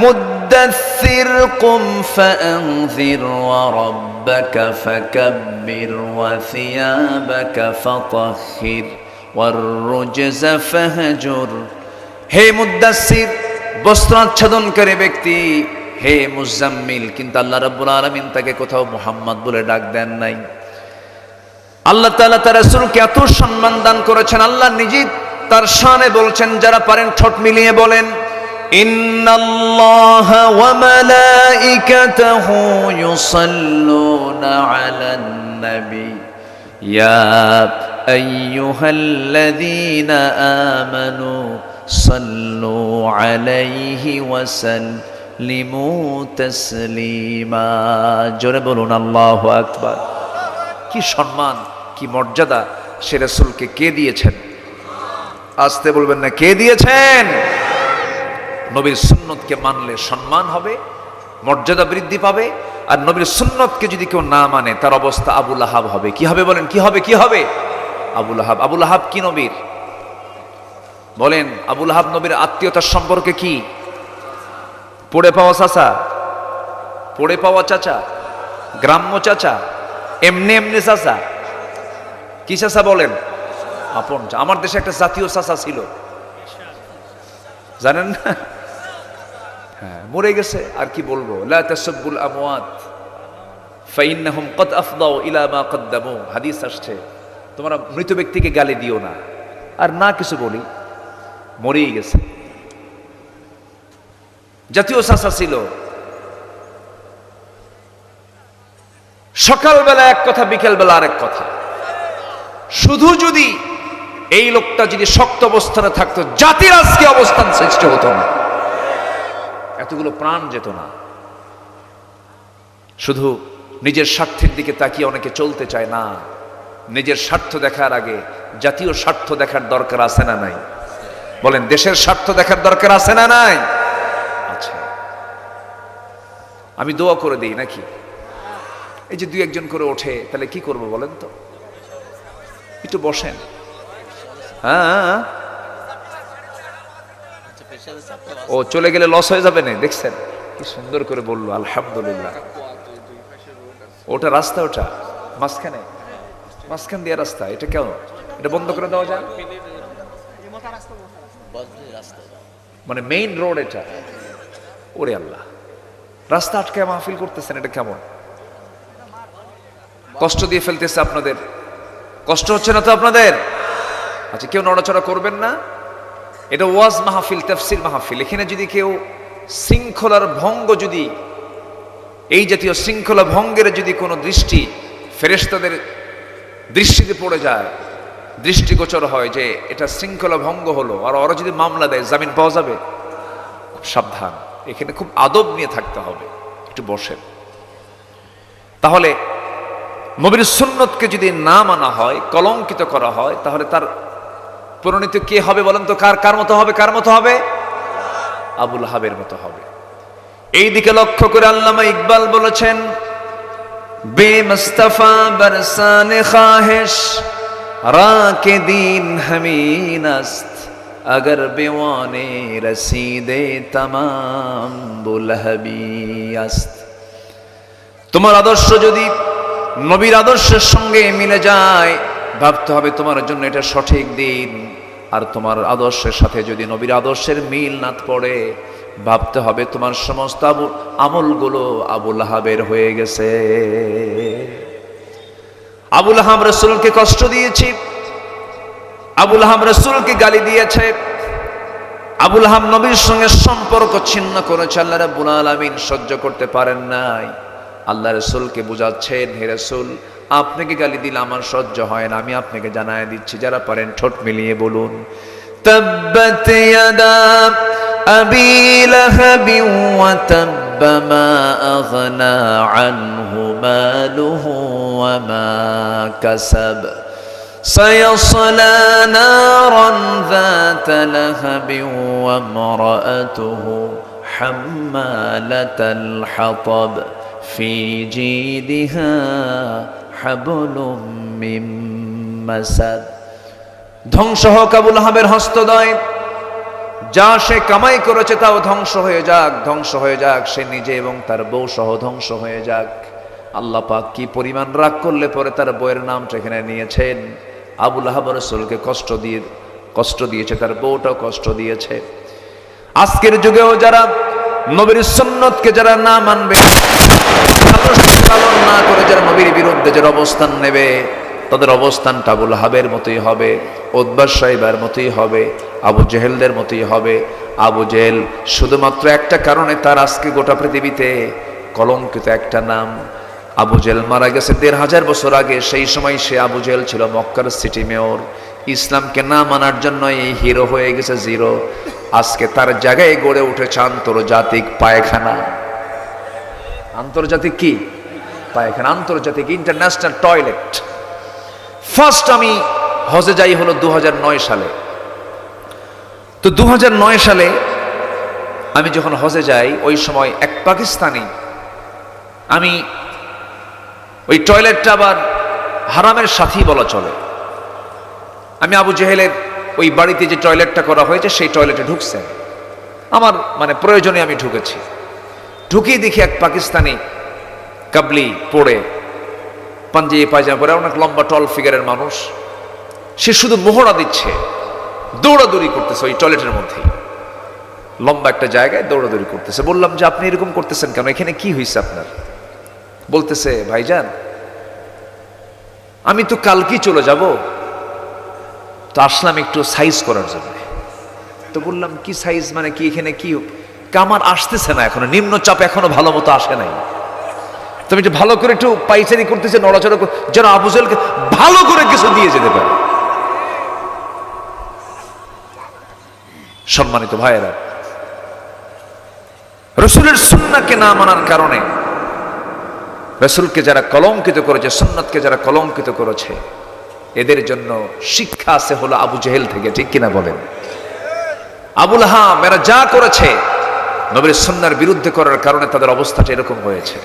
মুদ্দাসসির কুম ফাআনযির ওয়া রাব্বাকা ফাকাব্বির ওয়া সিয়াবাকা ফাতাহহির ওয়ার রুজজা ফাহজুর। হে মুদ্দাসসির বস্ত্রাচ্ছাদনকারী ব্যক্তি, হে মুজাম্মিল। কিন্তু আল্লাহ রাব্বুল আলামিন তাকে কোথাও মুহাম্মদ বলে ডাক দেন নাই। আল্লাহ তাআলা তার রাসূলকে এত সম্মান দান করেছেন, আল্লাহ নিজেই তার শানে বলছেন। যারা পারেন ঠোঁট মিলিয়ে বলেন ইন্নাল্লাহা ওয়া মালাইকাতাহু ইউসাল্লুনা আলান নবী ইয়া আইয়ুহাল্লাযীনা আমানু সাল্লু আলাইহি ওয়া সাল্লিমু তাসলিমা। জোরে বলুন আল্লাহু আকবার। কি সম্মান, কি মর্যাদা সে রাসূলকে কে দিয়েছেন? আসতে বলবেন না, কে দিয়েছেন? নবীর সুন্নতকে মানলে সম্মান হবে, মর্যাদা বৃদ্ধি পাবে। আর নবীর সুন্নতকে যদি কেউ না মানে তার অবস্থা আবু লাহাব হবে। কি হবে বলেন? কি হবে? কি হবে? আবু লাহাব। আবু লাহাব কি নবীর? বলেন আবু লাহাব নবীর আত্মীয়তার সম্পর্কে কি? পড়ে পাওয়া চাচা, পড়ে পাওয়া চাচা, গ্রাম্য চাচা, এমনি এমনি চাচা? কি চাচা বলেন? আপন। আমার দেশে একটা জাতীয় চাচা ছিল, জানেন না? হ্যাঁ, মরে গেছে। আর কি বলবো? লা তাসাব্বুল আমওয়াত ফাইন্নাহুম ক্বাদ আফদাউ ইলা মা কদ্দামু। হাদিস আসছে তোমরা মৃত ব্যক্তিকে গালি দিও না। আর না কিছু বলি, মরেই গেছে। জাতীয় চাচা ছিল। সকালবেলা এক কথা, বিকেলবেলা আরেক কথা। শুধু যদি এই লোকটা যদি শক্ত অবস্থানে থাকতো জাতির আজকে অবস্থান সৃষ্টি হতো না, এতগুলো প্রাণ যেত না। শুধু নিজের স্বার্থের দিকে তাকিয়ে অনেকে চলতে চায় না। নিজের স্বার্থ দেখার আগে জাতীয় স্বার্থ দেখার দরকার আছে না নাই? বলেন দেশের স্বার্থ দেখার দরকার আছে না নাই? আচ্ছা, আমি দোয়া করে দিই নাকি? এই যে দুই একজন করে ওঠে, তাহলে কি করব বলেন তো? একটু বসেন। হ্যাঁ, ও চলে গেলে লস হয়ে যাবে না। দেখছেন কি সুন্দর করে বললো, আলহামদুলিল্লাহ। ওটা রাস্তা, ওটা মাঝখানে। মাঝখান দিয়ে রাস্তা, এটা কেন? এটা বন্ধ করে দেওয়া যায়? মানে মেইন রোড এটা? ওরে আল্লাহ, রাস্তা আটকায় মাহফিল করতেছেন, এটা কেমন? কষ্ট দিয়ে ফেলতেছে আপনাদের, কষ্ট হচ্ছে না তো আপনাদের? আচ্ছা, কেউ নড়াচড়া করবেন না। এটা ওয়াজ মাহফিল, তাফসীর মাহফিল। এখানে যদি কেউ শৃঙ্খলার ভঙ্গ, যদি এই জাতীয় শৃঙ্খলা ভঙ্গের যদি কোনো দৃষ্টি ফেরেশতাদের দৃষ্টিতে পড়ে যায়, দৃষ্টিগোচর হয় যে এটা শৃঙ্খলা ভঙ্গ হলো, আর ওরা যদি মামলা দেয়, জামিন পাওয়া যাবে? খুব সাবধান, এখানে খুব আদব নিয়ে থাকতে হবে। একটু বসেন। তাহলে নবীর সুন্নতকে যদি না মানা হয়, কলঙ্কিত করা হয়, তাহলে তার পরিণতি কে হবে বলেন তো? কার মতো হবে? কার মতো হবে? আবুল আহাবের মতো হবে। এই দিকে লক্ষ্য করে আল্লামা ইকবাল বলেছেন, বেমুস্তাফা বরসানে খাহিশ রাকে দিন হামিন আস্ত, अगर बेवाने रसीदे तमाम बुलहबी अस्त। তোমার আদর্শ যদি নবীর আদর্শের সঙ্গে মিলে যায়, ভাবতে হবে তোমার জন্য এটা সঠিক দিন। আর তোমার আদর্শের সাথে যদি নবীর আদর্শের মিল না পড়ে, ভাবতে হবে তোমার সমস্ত আমলগুলো আবুল আহাবের হয়ে গেছে। আবুল আহাব রাসূলকে কষ্ট দিয়েছি, আবুল আহাব রাসূলকে গালি দিয়েছে, আবুল আহাব নবীর সঙ্গে সম্পর্ক ছিন্ন করেছে। আল্লাহ রাব্বুল আলামিন সহ্য করতে পারেন নাই। আল্লাহ রাসূলকে বুঝাচ্ছেন, হে রাসূল, আপনাকে গালি দিলে আমার সহ্য হয় না, আমি আপনাকে জানায় দিচ্ছি। যারা পারেন ঠোঁট মিলিয়ে বলুন, তাব্বাত ইয়াদা আবি লাহাব ওয়া তাব্ব মা আগনা আনহু মালুহু ওয়া মা কাসাব سيصلى نارا ذات لهب وامرأته حمالة الحطب في جيدها حبل من مسد। ধ্বংস হোক আবুল আহাবের হস্তদ্বয়, যা সে কামাই করেছে তাও ধ্বংস হয়ে যাক, ধ্বংস হয়ে যাক, সে নিজে এবং তার বউ সহ ধ্বংস হয়ে যাক। আল্লাহ পাক কি পরিমাণ রাগ করলে পরে তার বউয়ের নামটা এখানে নিয়েছেন। আবুল আহাব রাসূলকে কষ্ট দিয়েছে, তার বউটাও কষ্ট দিয়েছে। আজকের যুগেও যারা নবীর সুন্নতকে যারা না মানবে, পালন না করে যারা নবীর বিরুদ্ধে যারা অবস্থান নেবে, তাদের অবস্থানটা আবুল আহাবের মতোই হবে, উতবা সাইবার মতোই হবে, আবু জেহেলদের মতোই হবে। আবু জেহেল শুধুমাত্র একটা কারণে তার আজকে গোটা পৃথিবীতে কলঙ্কিত একটা নাম। আবু জেহেল মারা গেছে ১৫০০ বছর আগে, সেই সময় সে আবু জেহেল ছিল মক্কার সিটি মেয়র। ইসলামকে না মানার জন্য এই হিরো হয়ে গেছে জিরো। আজকে তার জায়গায় গড়ে উঠেছে আন্তর্জাতিক পায়খানা। আন্তর্জাতিক কি পায়খানা? আন্তর্জাতিক ইন্টারন্যাশনাল টয়লেট। ফার্স্ট আমি হজে যাই হলো ২০০৯ সালে। তো ২০০৯ সালে আমি যখন হজে যাই, ওই সময় এক পাকিস্তানি, আমি ওই টয়লেটটা আবার হারামের সাথী বলা চলে, আমি আবু জেহেলের ওই বাড়িতে যে টয়লেটটা করা হয়েছে সেই টয়লেটে ঢুকছেন। আমার মানে প্রয়োজনে আমি ঢুকেছি। ঢুকিয়ে দেখি এক পাকিস্তানি কাবলি পড়ে, পাঞ্জাবি পায়জামা পরে, অনেক লম্বা টল ফিগারের মানুষ, সে শুধু মোহরা দিচ্ছে, দৌড়াদৌড়ি করতেছে ওই টয়লেটের মধ্যে, লম্বা একটা জায়গায় দৌড়াদৌড়ি করতেছে। বললাম যে আপনি এরকম করতেছেন কেন, এখানে কি হয়েছে আপনার? বলতেছে, ভাইজান আমি তো কালকেই চলে যাব, তো আসলাম একটু সাইজ করার জন্য। তো বললাম কি সাইজ মানে কি, এখানে কি? আমার আসতেছে না এখনো, নিম্নচাপ এখনো ভালো মতো আসে নাই। তুমি একটু ভালো করে একটু পাইচারি করতেছে, নড়াচড়া যেন আবু জেহেলকে ভালো করে কিছু দিয়ে যেতে পারে। সম্মানিত ভাইয়েরা, রাসূলের সুন্নাহকে না মানার কারণে, রাসূলকে যারা কলঙ্কিত করেছে, সুন্নাতকে যারা কলঙ্কিত করেছে, এদের জন্য শিক্ষা আছে হলো আবু জেহেল থেকে। ঠিক কিনা বলেন? আবুল আহাব এরা যা করেছে নবীর সুন্নাহর বিরুদ্ধে করার কারণে তাদের অবস্থাটা এরকম হয়েছে।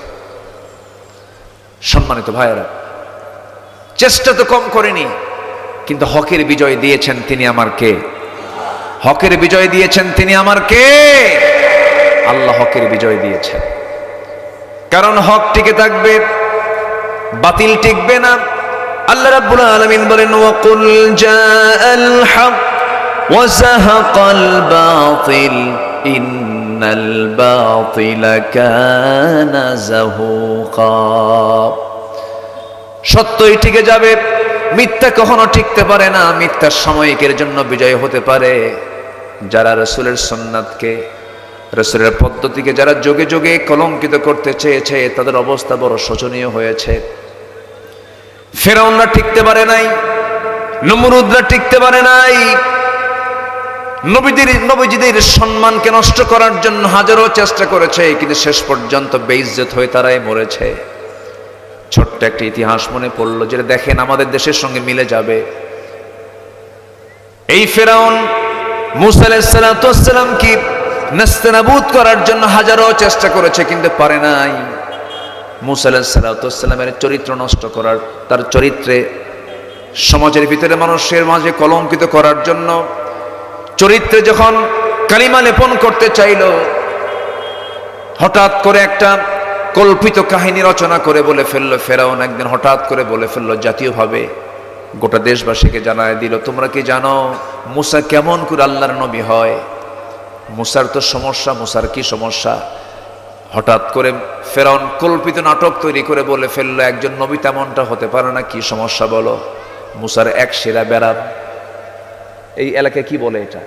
সম্মানিত ভাইয়েরা, চেষ্টা তো কম করেনি, কিন্তু হকের বিজয় দিয়েছেন তিনি আমার কে? হকের বিজয় দিয়েছেন তিনি আমার কে? আল্লাহ হকের বিজয় দিয়েছেন। কারণ হক টিকে থাকবে, বাতিল টিকবে না। আল্লাহ রাব্বুল আলামিন বলেন ওয়াকুল জাআল হক ওয়া যাহাকাল বাতিল ইন্নাল বাতিলা কানা যাহুকা। সত্যই টিকে যাবে, মিথ্যা কখনো টিকতে পারে না। মিথ্যা সাময়িকের জন্য বিজয় হতে পারে। যারা রাসূলের সুন্নাতকে, রাসূলের পদ্ধতিকে যারা যোগে যোগে কলঙ্কিত করতে চেয়েছে তাদের অবস্থা বড় শোচনীয় হয়েছে। ফেরাউনরা টিকতে পারে নাই, নমরুদরা টিকতে পারে নাই। নবীজিদের সম্মানকে নষ্ট করার জন্য হাজারো চেষ্টা করেছে, কিন্তু শেষ পর্যন্ত বেইজ্জত হয়ে তারাই মরেছে। ছোট্ট একটা ইতিহাস মনে পড়লো, যেটা দেখেন আমাদের দেশের সঙ্গে মিলে যাবে। এই ফেরাউন মূসা আলাইহিস সালাতু ওয়াস সালাম কি নাস্তানাবুদ করার জন্য হাজারো চেষ্টা করেছে, কিন্তু পারে নাই। মূসা আলাইহিস সালাতু ওয়াস সালামের চরিত্র নষ্ট করার, তার চরিত্রে সমাজের ভিতরে মানুষের মাঝে কলঙ্কিত করার জন্য, চরিত্রে যখন কালিমা লেপন করতে চাইল, হঠাৎ করে একটা কল্পিত কাহিনী রচনা করে বলে ফেললো। ফেরাউন একদিন হঠাৎ করে বলে ফেললো জাতীয়ভাবে, গোটা দেশবাসীকে জানায় দিল, তোমরা কি জানো মূসা কেমন করে আল্লাহর নবী হয়? মূসার তো সমস্যা, মূসার কি সমস্যা? হঠাৎ করে ফেরাউন কল্পিত নাটক তৈরি করে বলে ফেললো একজন নবী তেমনটা হতে পারে না, কি সমস্যা বলো? মূসার এক শিরা বেরাম। এই এলাকায় কি বলে এটা?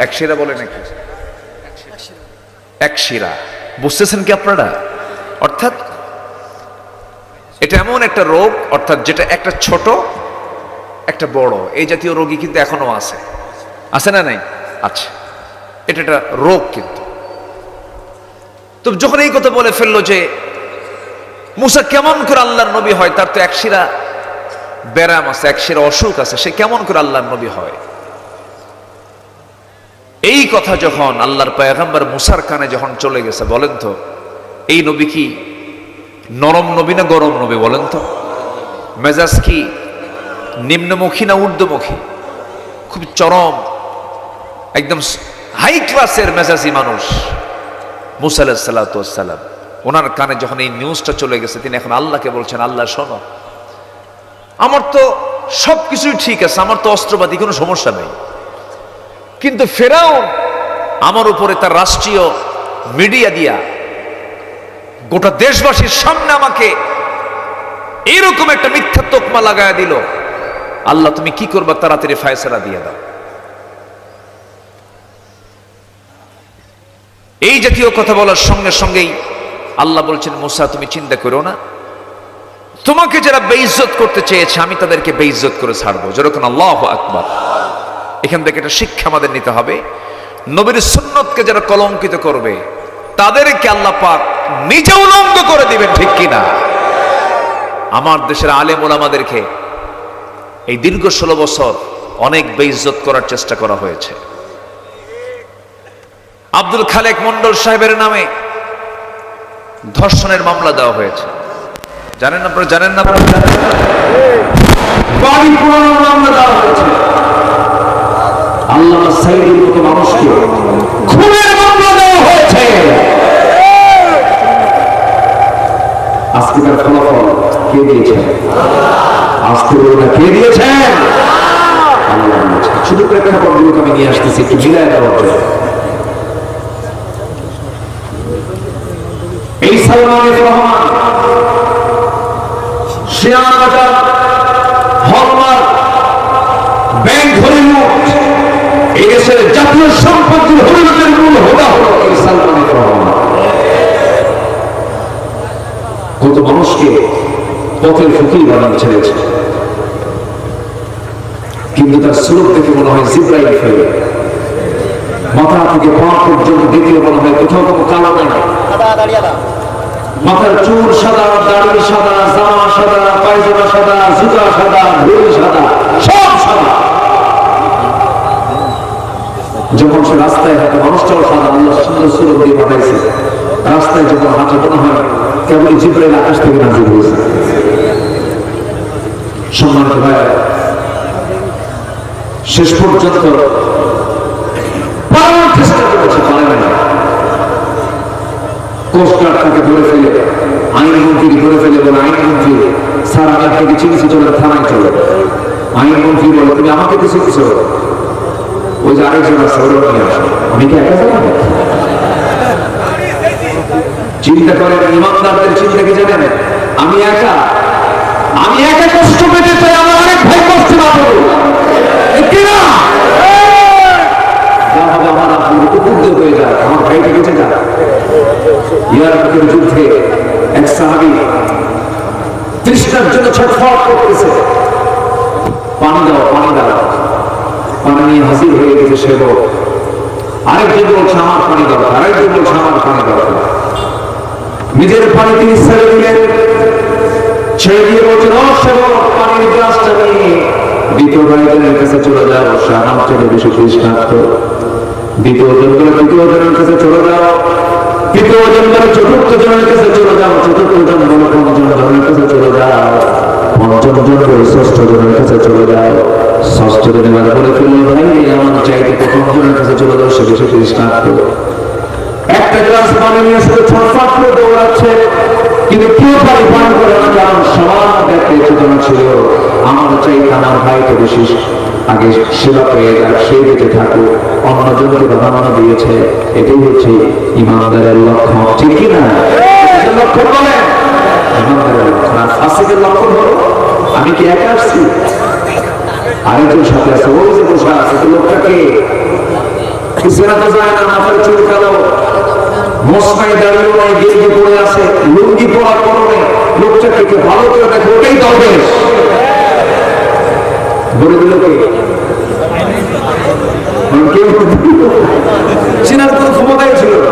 এক শিরা বলে নাকি? এক শিরা, বুঝতেছেন কি আপনারা? অর্থাৎ এটা এমন একটা রোগ, অর্থাৎ যেটা একটা ছোট একটা বড়, এই জাতীয় রোগী কিন্তু এখনো আছে, আছে না নাই? আচ্ছা, এটা একটা রোগ। কিন্তু তো যখন এই কথা বলে ফেললো যে মূসা কেমন করে আল্লাহর নবী হয়, তার তো এক শিরা ব্যারাম আছে, এক শিরা অসুখ আছে, সে কেমন করে আল্লাহর নবী হয়? এই কথা যখন আল্লাহর পয়গম্বর মূসার কানে যখন চলে গেছে, বলেন তো এই নবী কি নরম নবী না গরম নবী? বলেন তো মেজাজ কি নিম্নমুখী না ঊর্ধ্বমুখী? খুব চরম, একদম হাই ক্লাসের মেজাজি মানুষ মূসা আলাইহিস সালাতু ওয়াস সালাম। ওনার কানে যখন এই নিউজটা চলে গেছে, তিনি এখন আল্লাহকে বলছেন, আল্লাহ শোনো, আমার তো সবকিছুই ঠিক আছে, আমার তো অস্ত্রপাতি কোনো সমস্যা নেই, কিন্তু ফেরাউন আমার উপরে তার রাষ্ট্রীয় মিডিয়া দিয়া গোটা দেশবাসীর সামনে আমাকে এরকম একটা মিথ্যা তোকমা লাগায়া দিল। আল্লাহ তুমি কি করবা, তাড়াতাড়ি ফয়সালা দিয়ে দাও। এই জাতীয় কথা বলার সঙ্গে সঙ্গেই আল্লাহ বলছেন, মূসা তুমি চিন্তা করো না, তোমাকে যারা বেইজ্জত করতে চেয়েছে আমি তাদেরকে বেইজ্জত করে ছাড়বো। যেরকম আল্লাহু আকবার। এখান থেকে একটা শিক্ষা আমাদের নিতে হবে, নবীর সুন্নতকে যারা কলঙ্কিত করবে তাদেরকে আল্লাহ পাক নিজে উলঙ্গ করে দিবেন, ঠিক কিনা? আমার দেশের আলেম ওলামাদেরকে এই দীর্ঘ 16 বছর অনেক বেইজ্জত করার চেষ্টা করা হয়েছে। আব্দুল খালেক মন্ডল সাহেবের নামে ধর্ষণের মামলা দেওয়া হয়েছে, জানেন আপনারা? জানেন না? বাড়ি পোড়ানোর মামলা দেওয়া হয়েছে। আল্লামা সাইদির মতো মানুষকে খুনের মামলা দেওয়া হয়েছে। আজকে তার ফলাফল কে দিয়েছেন? আজকে বলুন কে দিয়েছেন? আল্লাহ দিয়েছেন। শুধু প্রেক্ষাপটগুলোকে আমি নিয়ে আসতেছি একটু মিলায় দেওয়ার জন্য। এই সালমান রহমান শেয়ার বাজার, হলমার্ক, ব্যাংক ধরে লুট, এই দেশের জাতীয় সম্পত্তির হরিলুটের মূল হোতা হলো এই সালমান রহমান। কত মানুষকে পথের ফকির বানিয়ে ছেড়েছে, কিন্তু তার সুরত দেখে মনে হয় জিব্রাইল ফেলে। মাথা থেকে পা পর্যন্ত দেখলে মনে হয় কোথাও কোনো কালো নাই। মাথার চুল সাদা, দাড়ি সাদা, জামা সাদা, পায়জামা সাদা, জুতা সাদা, ঢোল সাদা, সব সাদা। যখন সে রাস্তায় হাঁটে, মানুষটাও সাদা, আল্লাহ সুন্দর সুরত দিয়ে পাঠাইছে। রাস্তায় যখন হাঁটে মনে হয় কেবল জিব্রাইল আকাশ থেকে নাজিল হয়েছে। সম্মানিত ভাইরা, শেষ পর্যন্ত পালানোর চেষ্টা করেছে, পারে না। কোস্টগার্ড তাকে ধরে ফেলে, আইনমন্ত্রী ধরে ফেলে, বলে আইনমন্ত্রী স্যার থেকে চিকিৎসা চলে থানায় চলে, আইনমন্ত্রী বলে তুমি আমাকে কিছু কিছু, ওই যে আরেকজন আছে ওরা নিয়ে আসো, আমি কি একা যাবো? চিন্তা করেন, ইমানদারদের চিন্তা কি জানেন? আমি একা কষ্ট পেতে চাই, আমার অনেক ভাই কষ্ট না করুক, কিনা যা হবে আমার আপনার উপযুক্ত হয়ে যায়, আমার ভাইটা বেঁচে যায়। ইয়ারমুকের যুদ্ধে এক সাহাবী তৃষ্ণার জন্য ছটফট করতেছে, পানি দাও পানি দাও, পানি নিয়ে হাজির হয়ে গেছে সেবক। আরেকজন বলছে আমার পানি দরকার, আরেকজন বলছে আমার পানি দরকার। নিজের পানি তিনি ছেড়ে দিলেন, ছেড়ে দিয়ে বলছেন ও সেবক পানির গ্লাসটা নিয়ে দ্বিতীয় ভাইজনের কাছে চলে যাও, সে আমার চেয়ে বেশি তৃষ্ণার্ত। দ্বিতীয় জন বলে তৃতীয় জনের কাছে চলে যাও, তৃতীয় জন বলে চতুর্থ জনের কাছে চলে যাও, চতুর্থ জন বলে পঞ্চম জনের কাছে চলে যাও, পঞ্চম জন বলে ষষ্ঠ জনের কাছে চলে যাও, ষষ্ঠ জনের মাঝে বলে ফেলল ভাই আমার চাইতে প্রথম জনের কাছে চলে যাও, সে বেশি তৃষ্ণার্ত। একটা গ্লাস পানি নিয়ে শুধু ছটফট করে দৌড়াচ্ছে, কিন্তু কেউ পানি পান করে না, কারণ সবার দেখতে চেতনা ছিল আমার চাইতে আমার ভাইকে বেশি আগে সেবা পেয়ে যাক, সেই বেঁচে থাকুক, অন্যজনকে প্রাধান্য দিয়েছে। এটাই হচ্ছে ইমানদারের লক্ষণ, ঠিক কিনা? লক্ষণ বলেন ইমানদারের লক্ষণ। আর ফাসিকের লক্ষণ হলো আমি কি একা আসছি, আরেকজন সাথে আছে, ওই যে বসে আছে, লোকটাকে কিছুটা তো যায় না, মাথার চুল কালো, মশনায় দাঁড়িয়ে নাই, গেঞ্জি পড়ে আছে, লুঙ্গি পড়ার পরনে, লোকটাকে ভালো করে দেখে, ওটাই দরবেশ। বলে দিল কে? চেনার কোনো ক্ষমতাই ছিল না,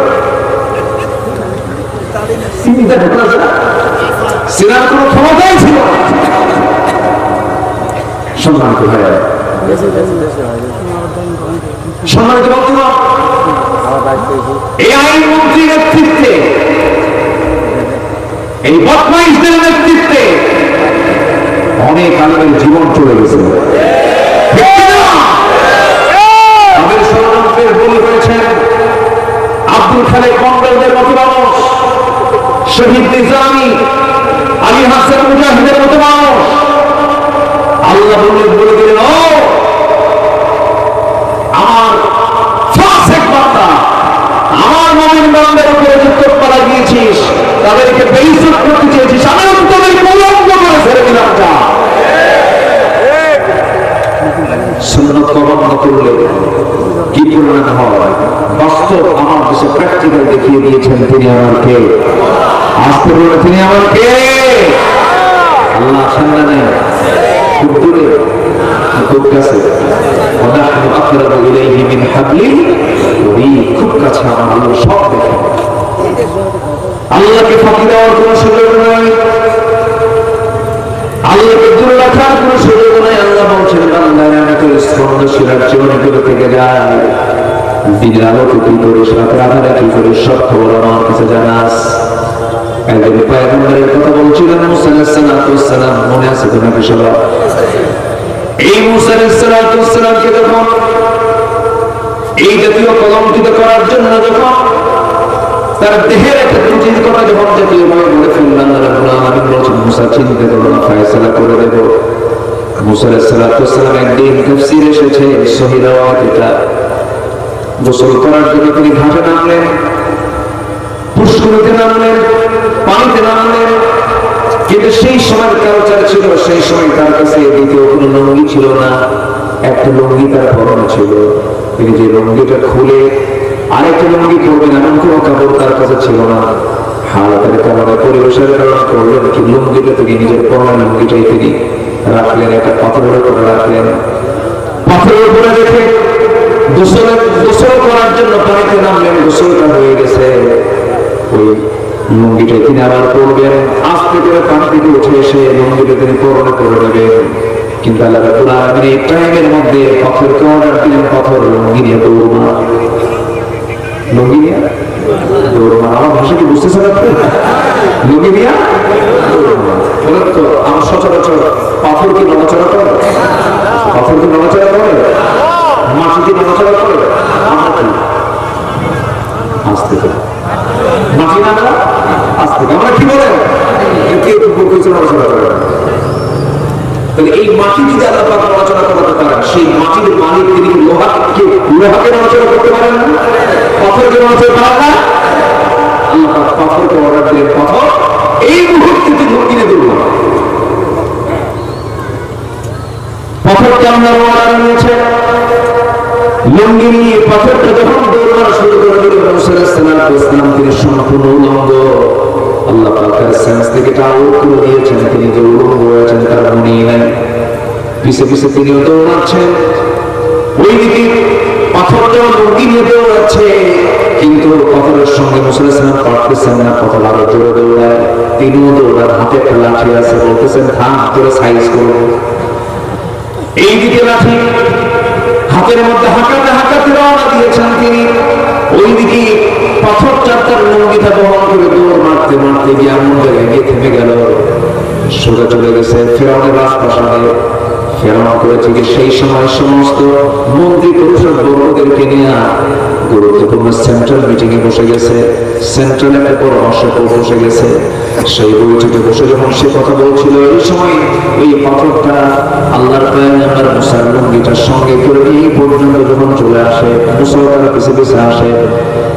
চেনার কোনো ক্ষমতাই ছিল না। সম্মানিত ভাইয়া, সম্মানিত বন্ধুরা, এই আইনমন্ত্রীর নেতৃত্বে, এই বদমাইশদের নেতৃত্বে অনেক আলেমের জীবন চলে গেছে। আমাদের ষড়যন্ত্রের বলি হয়েছেন আব্দুল খালেক মন্ডলদের মতো মানুষ, শহীদ নিজামী, আলী হাসান মুজাহিদের মতো মানুষ। আল্লাহ বলে দিলেন ও আমার ফাসিক বান্দা, আমার মুমিন বান্দার উপরে যে তোপমারা দিয়েছিস, তাদেরকে বেইজ্জত করতে চেয়েছিস, আমি তোদের উলঙ্গ করে ছেড়ে দিলাম। যা সুন্নাত কবর না করলে কি পরিণাম হয়, বাস্তব আমার দেশে প্র্যাকটিক্যাল দেখিয়ে দিয়েছেন। তিনি আমার কে? আসতে বলে তিনি আমার কে? আল্লাহ সামনে নেই, খুব দূরে, খুব কাছে, খুব কাছে আমার আল্লাহ সব দেখে। আল্লাহকে ফাঁকি দেওয়ার কোন সুযোগ নাই, আল্লাহকে দূরে রাখার কোন সুযোগ নাই। আল্লাহ বলছেন বান্দারা আমি তো স্পন্দশীলার জীবনগুলো থেকে যায়, দিনের আলোকে কি করিস, রাতের আধারে কি করিস, সব খবর আমার কাছে জানাস। একজন পয়গম্বরের কথা বলছিলেন মুসা আলাইহিস সালাম, মনে আছে তো নাকি সবার? এই মুসা আলাইহিস সালামকে যখন এই জাতীয় কলঙ্কিত করার জন্য, যখন তার দেহের একটা ত্রুটির কথা যখন জাতীয় ভাবে বলে ফেললাম, আমি বলছি মুসা চিন্তা করো না, ফয়সালা করে দেব। মুসা আলাইহিস সালাম একদিন তাফসীর এসেছে সহিহ রাওয়াত, এটা গোসল করার জন্য তিনি ঘাটে নামলেন, পুষ্করিতে নামলেন, পানিতে নামলেন। কিন্তু সেই সময় কালচার ছিল, সেই সময় তার কাছে দ্বিতীয় কোনো লুঙ্গি ছিল না, একটা লুঙ্গি তার পরনে ছিল। তিনি যে লুঙ্গিটা খুলে আরেকটা লুঙ্গি করবেন এমন কোনো কাপড় তার কাছে ছিল না। হালাতের কারণে, পরিবেশের কারণে করলেন কি, লুঙ্গিটা তিনি নিজের পরনে লুঙ্গিটাই তিনি রাখলেন, একটা পাথরের উপরে রাখলেন। পাথরের উপরে রেখে গোসল করার জন্য পানিতে নামলেন, গোসলটা হয়ে গেছে। ওই লুঙ্গিটা তিনি আবার পরবেন, আস্তে করে পানি থেকে উঠে এসে লুঙ্গিটা তিনি পরনে পরে নেবেন। কিন্তু আল্লাহ রাব্বুল আলামিন এই টাইমের মধ্যে পাথরকে অর্ডার দিলেন, পাথর লুঙ্গি নিয়ে দৌড় মার, লুঙ্গি নিয়ে দৌড় মার। আমার ভাষা কি বুঝতেছেন আপনি? লুঙ্গি নিয়ে বলেন তো, আমার সচরাচর পাথর কি নড়াচড়া করে? পাথর কি নড়াচড়া করে? মাটি কি নড়াচড়া করে? আমরা কি আস্তে করে মাটি না, আমরা আস্তে, আমরা কি বলেন? কিছু নড়াচড়া করে তাহলে এই মাটি যদি আল্লাহ পাক নড়াচড়া করতে পারেন, সেই মাটির মালিক তিনি লোহাকে নড়াচড়া করতে পারেন না? পাথরকে নড়াচড়া পারেন না? আল্লাহ পাক পাথরকে অর্ডার দিলেন, পাথর এই মুহূর্তে তুমি কিনে দেব। পাথরকে আমরা অর্ডার নিয়েছে, লুঙ্গি নিয়ে পাথরটা যখন দৌড়ানো শুরু করে দিল, মুসা আলাইহিস সালাম তিনি সম্পূর্ণ উলঙ্গ। আল্লাহ পাকের সেন্স থেকে আউট করে দিয়েছেন, তিনি যে উলঙ্গ হয়েছেন তার মনেই নাই। পিছে পিছে তিনিও দৌড়াচ্ছেন, ওইদিকে পাথরটাও লুঙ্গি নিয়ে দৌড়াচ্ছে, কিন্তু পাথরের সঙ্গে মুসা আলাইহিস সালাম পারতেছেন না, পাথর আরো জোরে দৌড়ায়, তিনিও দৌড়ান, হাতে একটা লাঠি আছে, বলতেছেন থাম, তোরা সাইজ করো। এইদিকে লাঠি হাতের মধ্যে হাঁকাতে হাঁকাতে রওনা দিয়েছেন তিনি, ওইদিকে পাথর চারটার লুঙ্গিটা বহন করে দৌড় মারতে মারতে গিয়ে এমন জায়গায় গিয়ে থেমে গেল, সোজা চলে গেছে ফেরাউনের রাজপ্রাসাদে। ফেরাউন করেছে কি সেই সময় সমস্ত মন্ত্রী পরিষদ বড়দেরকে নিয়ে গুরুত্বপূর্ণ সেন্ট্রাল মিটিং এ বসে গেছে, সেন্ট্রালের পরামর্শ বসে গেছে। সেই বৈঠকে বসে যখন সে কথা বলছিল, এই সময় ওই পাথরটা আল্লাহর পয়গম্বর মুসার লুঙ্গিটার সঙ্গে করে এই পর্যন্ত যখন চলে আসে, মুসা তার পিছে পিছে আসে,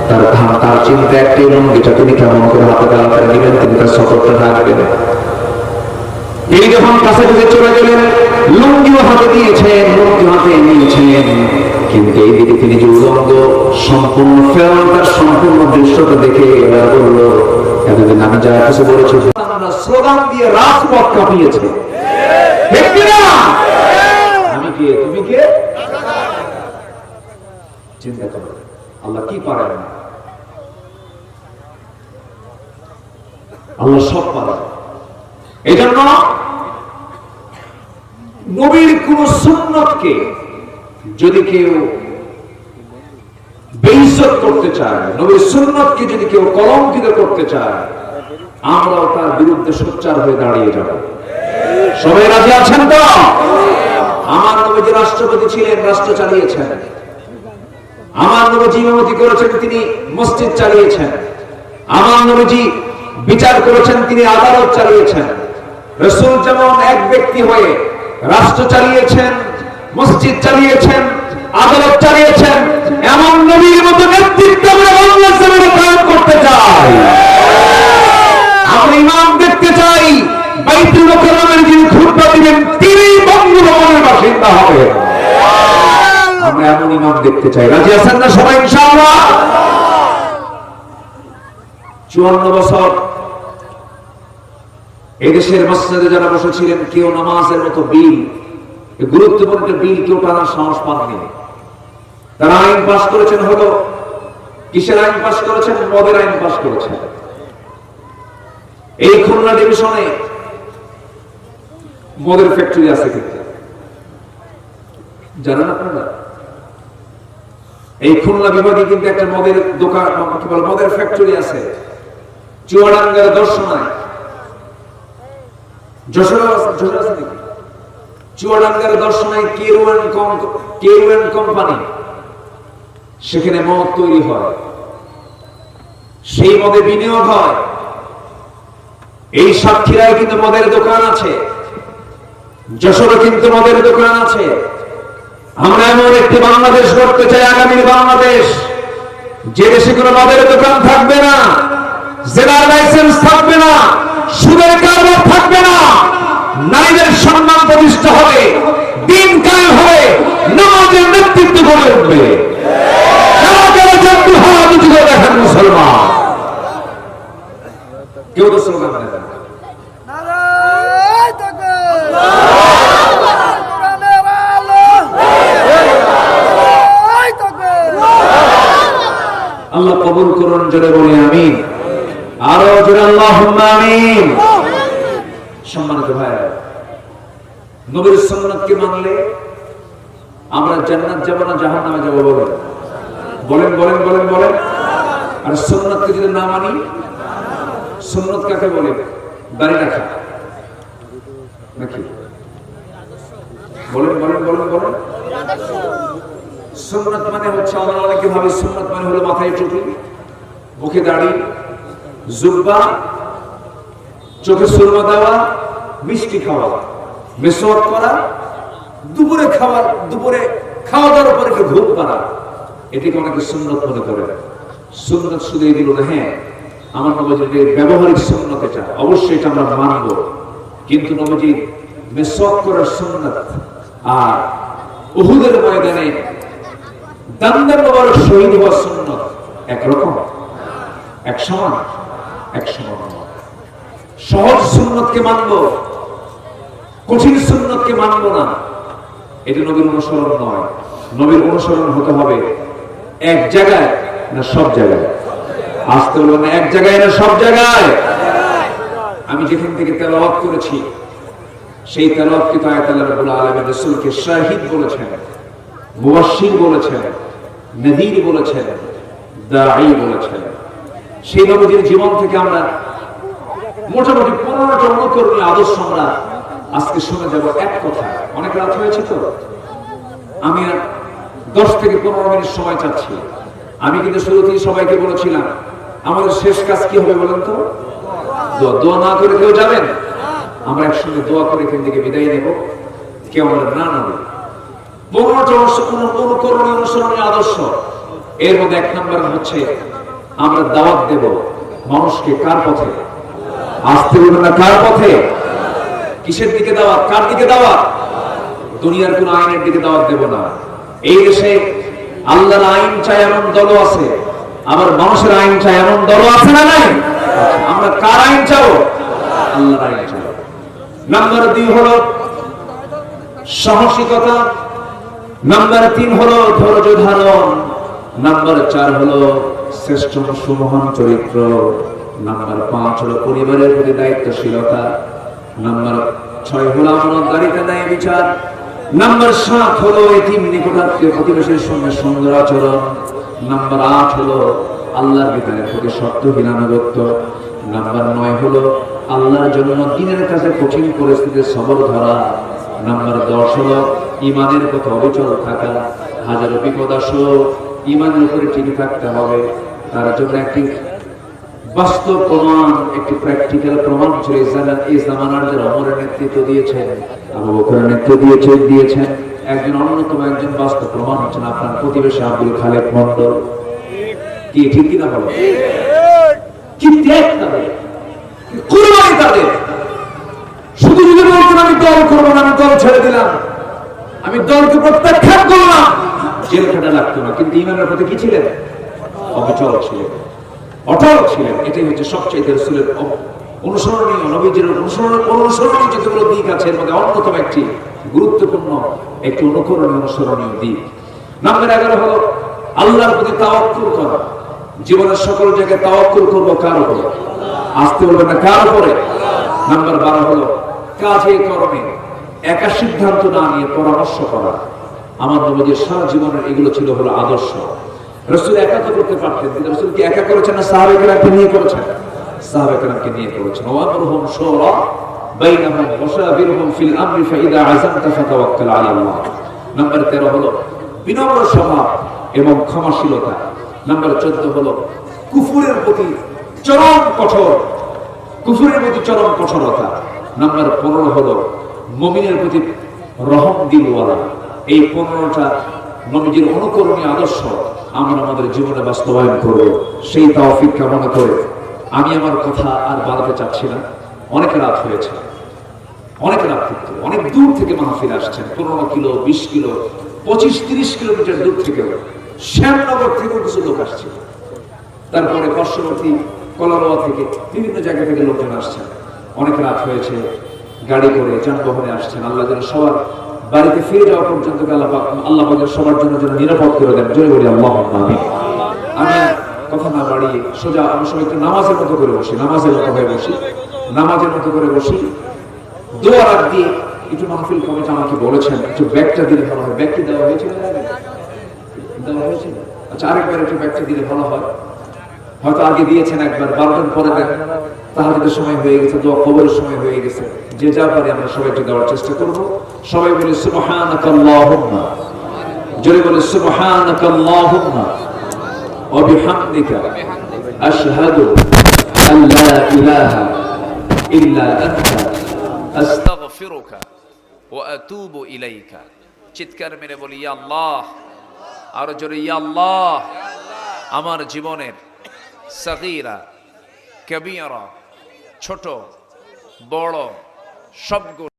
তার চিন্তা একটি, লুঙ্গিটা তিনি কেমন করে হাতে তাড়াতাড়ি নেবেন, তিনি তার সতর্কটা রাখবেন। তিনি যখন কাছে কাছে চলে গেলেন, লুঙ্গিও হাতে দিয়েছেন, লুঙ্গি হাতে নিয়েছেন, কিন্তু এইদিকে তিনি যে উলঙ্গ, সম্পূর্ণ ফেরাউন তার সম্পূর্ণ দৃশ্যটা দেখে এবার বলল, এতদিন আমি যা কিছু বলেছি স্লোগান দিয়ে রাজপথ কাঁপিয়েছে, আমি কে তুমি কে? চিন্তা করো আল্লাহ কি পারেন, আল্লাহ সব পারেন। এই জন্য নবীর কোন সুন্নতকে যদি কেউ বেইজ্জত করতে চায়, নবীর সুন্নতকে যদি কেউ কলঙ্কিত করতে চায়, আমরাও তার বিরুদ্ধে সোচ্চার হয়ে দাঁড়িয়ে যাব। সবাই রাজি আছেন তো? আমার নবীজি রাষ্ট্রপতি ছিলেন, রাষ্ট্র চালিয়েছেন। আমার নবীজি ইমামতি করেছেন, তিনি মসজিদ চালিয়েছেন। আমার নবীজি বিচার করেছেন, তিনি আদালত চালিয়েছেন। রাসূল যেমন এক ব্যক্তি হয়ে রাষ্ট্র চালিয়েছেন, মসজিদ চালিয়েছেন, আদালত চালিয়েছেন, এমন নবীর মতো নেতৃত্ব আমরা বাংলার জমিনে কায়েম করতে চাই। আমরা ইমাম দেখতে চাই, বাইতুল মুকাররমের যিনি খুতবা দিবেন তিনি বঙ্গভবনের বাসিন্দা হবে। আমরা এমন ইমাম দেখতে চাই। রাজি আছেন না সবাই ইনশাআল্লাহ? 54 বছর এদেশের মসজিদে যারা বসেছিলেন, কেউ নামাজের মতো বিল, গুরুত্বপূর্ণ বিল কেউ টানার সাহস পাননি। তারা আইন পাস করেছেন, হলো কিসের আইন পাস করেছেন? মদের আইন পাস করেছেন। এই খুলনা ডিভিশনে মদের ফ্যাক্টরি আছে কিন্তু জানেন আপনারা? এই খুলনা বিভাগে কিন্তু একটা মদের দোকান, কি বলে, মদের ফ্যাক্টরি আছে। চুয়াডাঙ্গার দর্শনায়, চুয়াডাঙ্গার দর্শনায় কেরুয়ান কোম্পানি, সেখানে মদ তৈরি হয়, সেই মদে বিনিয়োগ হয়। এই সাতক্ষীরায় কিন্তু মদের দোকান আছে, যশোরে কিন্তু মদের দোকান আছে। আমরা এমন একটি বাংলাদেশ গড়তে চাই, আগামীর বাংলাদেশ, যে দেশে কোনো মদের দোকান থাকবে না, জেনার লাইসেন্স থাকবে না, সুদের কারবার থাকবে না, নারীদের সম্মান প্রতিষ্ঠা হবে, দিন কায়েম হবে, নামাজের নেতৃত্ব গড়ে উঠবে। দেখেন মুসলমান, কেউ তো স্লোগান দেয় না। আল্লাহ কবুল করুন, জোরে বলি আমিন। আরো জোরে আল্লাহুম্মা আমিন। সম্মানিত ভাইরা, নবীর সুন্নাতকে মানলে আমরা জান্নাত যাব না জাহান্নামে যাব? বলেন বলেন বলেন বলেন বলেন। আর সুন্নাতকে যদি না মানি, সুন্নাত কাকে বলে? দাড়ি রাখা নাকি? বলেন বলেন বলেন বলেন। সুন্নাত মানে হচ্ছে, আমরা অনেকে ভাবে সুন্নাত মানে হলো মাথায় টুপি, মুখে দাড়ি, জুব্বা, চোখে সুরমা দেওয়া, মিষ্টি খাওয়া। মিসওয়াক করা, দুপুরে খাওয়া দাওয়ার পরে একটু ঘুম পাড়া, এটাকে অনেকে সুন্নত মনে করে। সুন্নত শুধু এগুলো না, হ্যাঁ আমার নবীজির ব্যবহারিক সুন্নত এটা, অবশ্যই এটা আমরা মানব, কিন্তু নবীজি মিসওয়াক করার সুন্নত আর উহুদের ময়দানে দান্দার মোবারক শহীদ হওয়ার সুন্নত একরকম, এক সমান, এক সমান। সহজ সুন্নতকে মানব, কঠিন সুন্নতকে মানব না, এটা নবীর অনুসরণ নয়। নবীর অনুসরণ হতে হবে এক জায়গায় না সব জায়গায়। আসতে হলো না এক জায়গায় না সব জায়গায়। আমি যেখান থেকে তেলাওয়াত করেছি সেই তেলাওয়াতকে তো আয়াত আল্লাহ রাব্বুল আলামিন রাসূলকে শাহিদ বলেছেন, মুবাশশির বলেছেন, নযীর বলেছেন, দাঈ বলেছেন। সেই নবীর জীবন থেকে আমরা মোটামুটি 15টা অনুকরণীয় আদর্শ আমরা আজকে শুনে যাব এক কথা। অনেক রাত হয়েছে তো, আমি আর 10 থেকে 15 মিনিট সময় চাচ্ছি। আমি কিন্তু শুরুতেই সবাইকে বলেছিলাম আমাদের শেষ কাজ কি হবে বলেন তো? দোয়া না করে কেউ যাবেন? আমরা একসঙ্গে দোয়া করে এখান থেকে বিদায় নেব, কেউ আমরা না নেব। 15টা অনুকরণীয় অনুসরণীয় আদর্শ। এর মধ্যে 1 নম্বর হচ্ছে আমরা দাওয়াত দেব মানুষকে কার পথে? আসতে বলবেন না কার পথে? কিসের দিকে দাওয়াত? কার দিকে দাওয়াত? দুনিয়ার কোন আইনের দিকে দাওয়াত দেব না। এই দেশে আল্লাহর আইন চায় এমন দলও আছে, আবার মানুষের আইন চায় এমন দলও আছে না নাই? আমরা কার আইন চাও? আল্লাহর আইন চাও। নাম্বার 2 হলো সাহসিকতা, নাম্বার 3 হলো ধৈর্য ধারণ, নাম্বার 4 হলো শ্রেষ্ঠ সুমহান চরিত্র, নাম্বার 5 হলো পরিবারের প্রতি দায়িত্বশীলতা, নাম্বার 6 হলো আমানতদারিতা ন্যায় বিচার, নাম্বার 7 হলো এতিম নিকটাত্মীয় প্রতিবেশীর সঙ্গে সুন্দর আচরণ, নাম্বার 8 হলো আল্লাহর বিধানের প্রতি শর্তহীন আনুগত্য, নাম্বার 9 হলো আল্লাহর জন্য দিনের কাছে কঠিন পরিস্থিতিতে সবর ধরা, নাম্বার 10 হলো ঈমানের পথে অবিচল থাকা, হাজারো বিপদ আসো ঈমানের উপরে টিকে থাকতে হবে। তার জন্য একটি বাস্তব প্রমাণ, একটি প্র্যাকটিক্যাল প্রমাণ ছিল এই জামানার যে ওমরের নেতৃত্ব দিয়েছেন, আবু বকরের নেতৃত্ব দিয়েছেন, একজন অন্যতম একজন বাস্তব প্রমাণ হচ্ছেন আপনার প্রতিবেশী আব্দুল খালেক মন্ডল। কি ঠিক কিনা বলো? কি ত্যাগ তাদের, কুরবানি তাদের। শুধু যদি বলতেন আমি দল করবো না, আমি দল ছেড়ে দিলাম, আমি দলকে প্রত্যাখ্যান করলাম, জেল খাটা লাগতো না, কিন্তু ঈমানের প্রতি কি ছিলেন? অবিচল ছিলেন, অটল ছিলেন। এটাই হচ্ছে সবচেয়ে রাসূলের অনুসরণীয়, নবীজির অনুসরণীয় যতগুলো দিক আছে এর মধ্যে অন্যতম একটি গুরুত্বপূর্ণ একটি অনুসরণীয় দিক। নাম্বার 11 হলো আল্লাহর প্রতি তাওয়াক্কুল করা। জীবনের সকল জায়গায় তাওয়াক্কুল করবো কার উপরে? আসতে বলবেন না কার উপরে? নাম্বার 12 হলো কাজে কর্মে একা সিদ্ধান্ত না নিয়ে পরামর্শ করা। আমার নবীজির সারা জীবনের এগুলো ছিল হলো আদর্শ। রাসূল একা তো করতে পারতেন, কিন্তু রাসূল কি একা করেছেন না সাহাবায়ে-কেরামকে নিয়ে করেছেন? সাহাবায়ে-কেরামকে নিয়ে করেছেন। ওয়ামরুহুম শুরা বাইনাহুম ওয়াশাবিরহুম ফিল আমরি ফাইদা আযামতা ফাতাওয়াক্কাল আলাল্লাহ। নাম্বার 13 হলো বিনম্র স্বভাব এবং ক্ষমাশীলতা। নাম্বার 14 হলো কুফরের প্রতি চরম কঠোরতা। নাম্বার 15 হলো মুমিনের প্রতি রহম দিলওয়ালা। এই 15টা নবীজির অনুকরণীয় আদর্শ আমরা আমাদের জীবনে বাস্তবায়ন করব, সেই তৌফিক কামনা করে আমি আমার কথা আর বাড়াতে চাচ্ছি না। অনেক রাত হয়েছে, অনেক রাত থেকে অনেক দূর থেকে মাহফিল আসছেন, 15 কিলো 20 কিলো 25-30 কিলোমিটার দূর থেকে, শ্যামনগর থেকে কিছু লোক আসছে, তারপরে পার্শ্ববর্তী কলারোয়া থেকে বিভিন্ন জায়গা থেকে লোকজন আসছেন। অনেক রাত হয়েছে, গাড়ি করে যানবাহনে আসছেন। আল্লাহ যেন সবার বাড়িতে ফিরে যাওয়া পর্যন্ত আল্লাহ সবার জন্য যেন নিরাপদ করে দেন। জয় বলি আল্লাহুম্মা আমিন। আমি কথা না বাড়িয়ে সোজা আমি সবাই একটু নামাজের মতো করে বসি, নামাজের মতো করে বসি। দোয়া রাত দিয়ে একটু মাহফিল কমিটি আমাকে বলেছেন একটু ব্যাগটা দিলে ভালো হয়। ব্যাগটি দেওয়া হয়েছিল? আচ্ছা, আরেকবার একটু ব্যাগটা দিলে ভালো হয়। হয়তো আগে দিয়েছেন একবার, বারবার পরে দেন, তাহাজ্জুদের সময় হয়ে গেছে, দোয়া কবরের সময় হয়ে গেছে। যে যা পারি আমরা সবাই একটু দেওয়ার চেষ্টা করব। সবাই বলি সুবহানাকাল্লাহুম্মা, জোরে বলি সুবহানাকাল্লাহুম্মা ওয়া বিহামদিকা আশহাদু আল্লা ইলাহা ইল্লা আনতা আস্তাগফিরুকা ওয়া আতুবু ইলাইকা। চিৎকার মেরে বলি ইয়া আল্লাহ, আরো জোরে ইয়া আল্লাহ। আমার জীবনের সগীরা কবীরা, ছোট বড় সবগুলো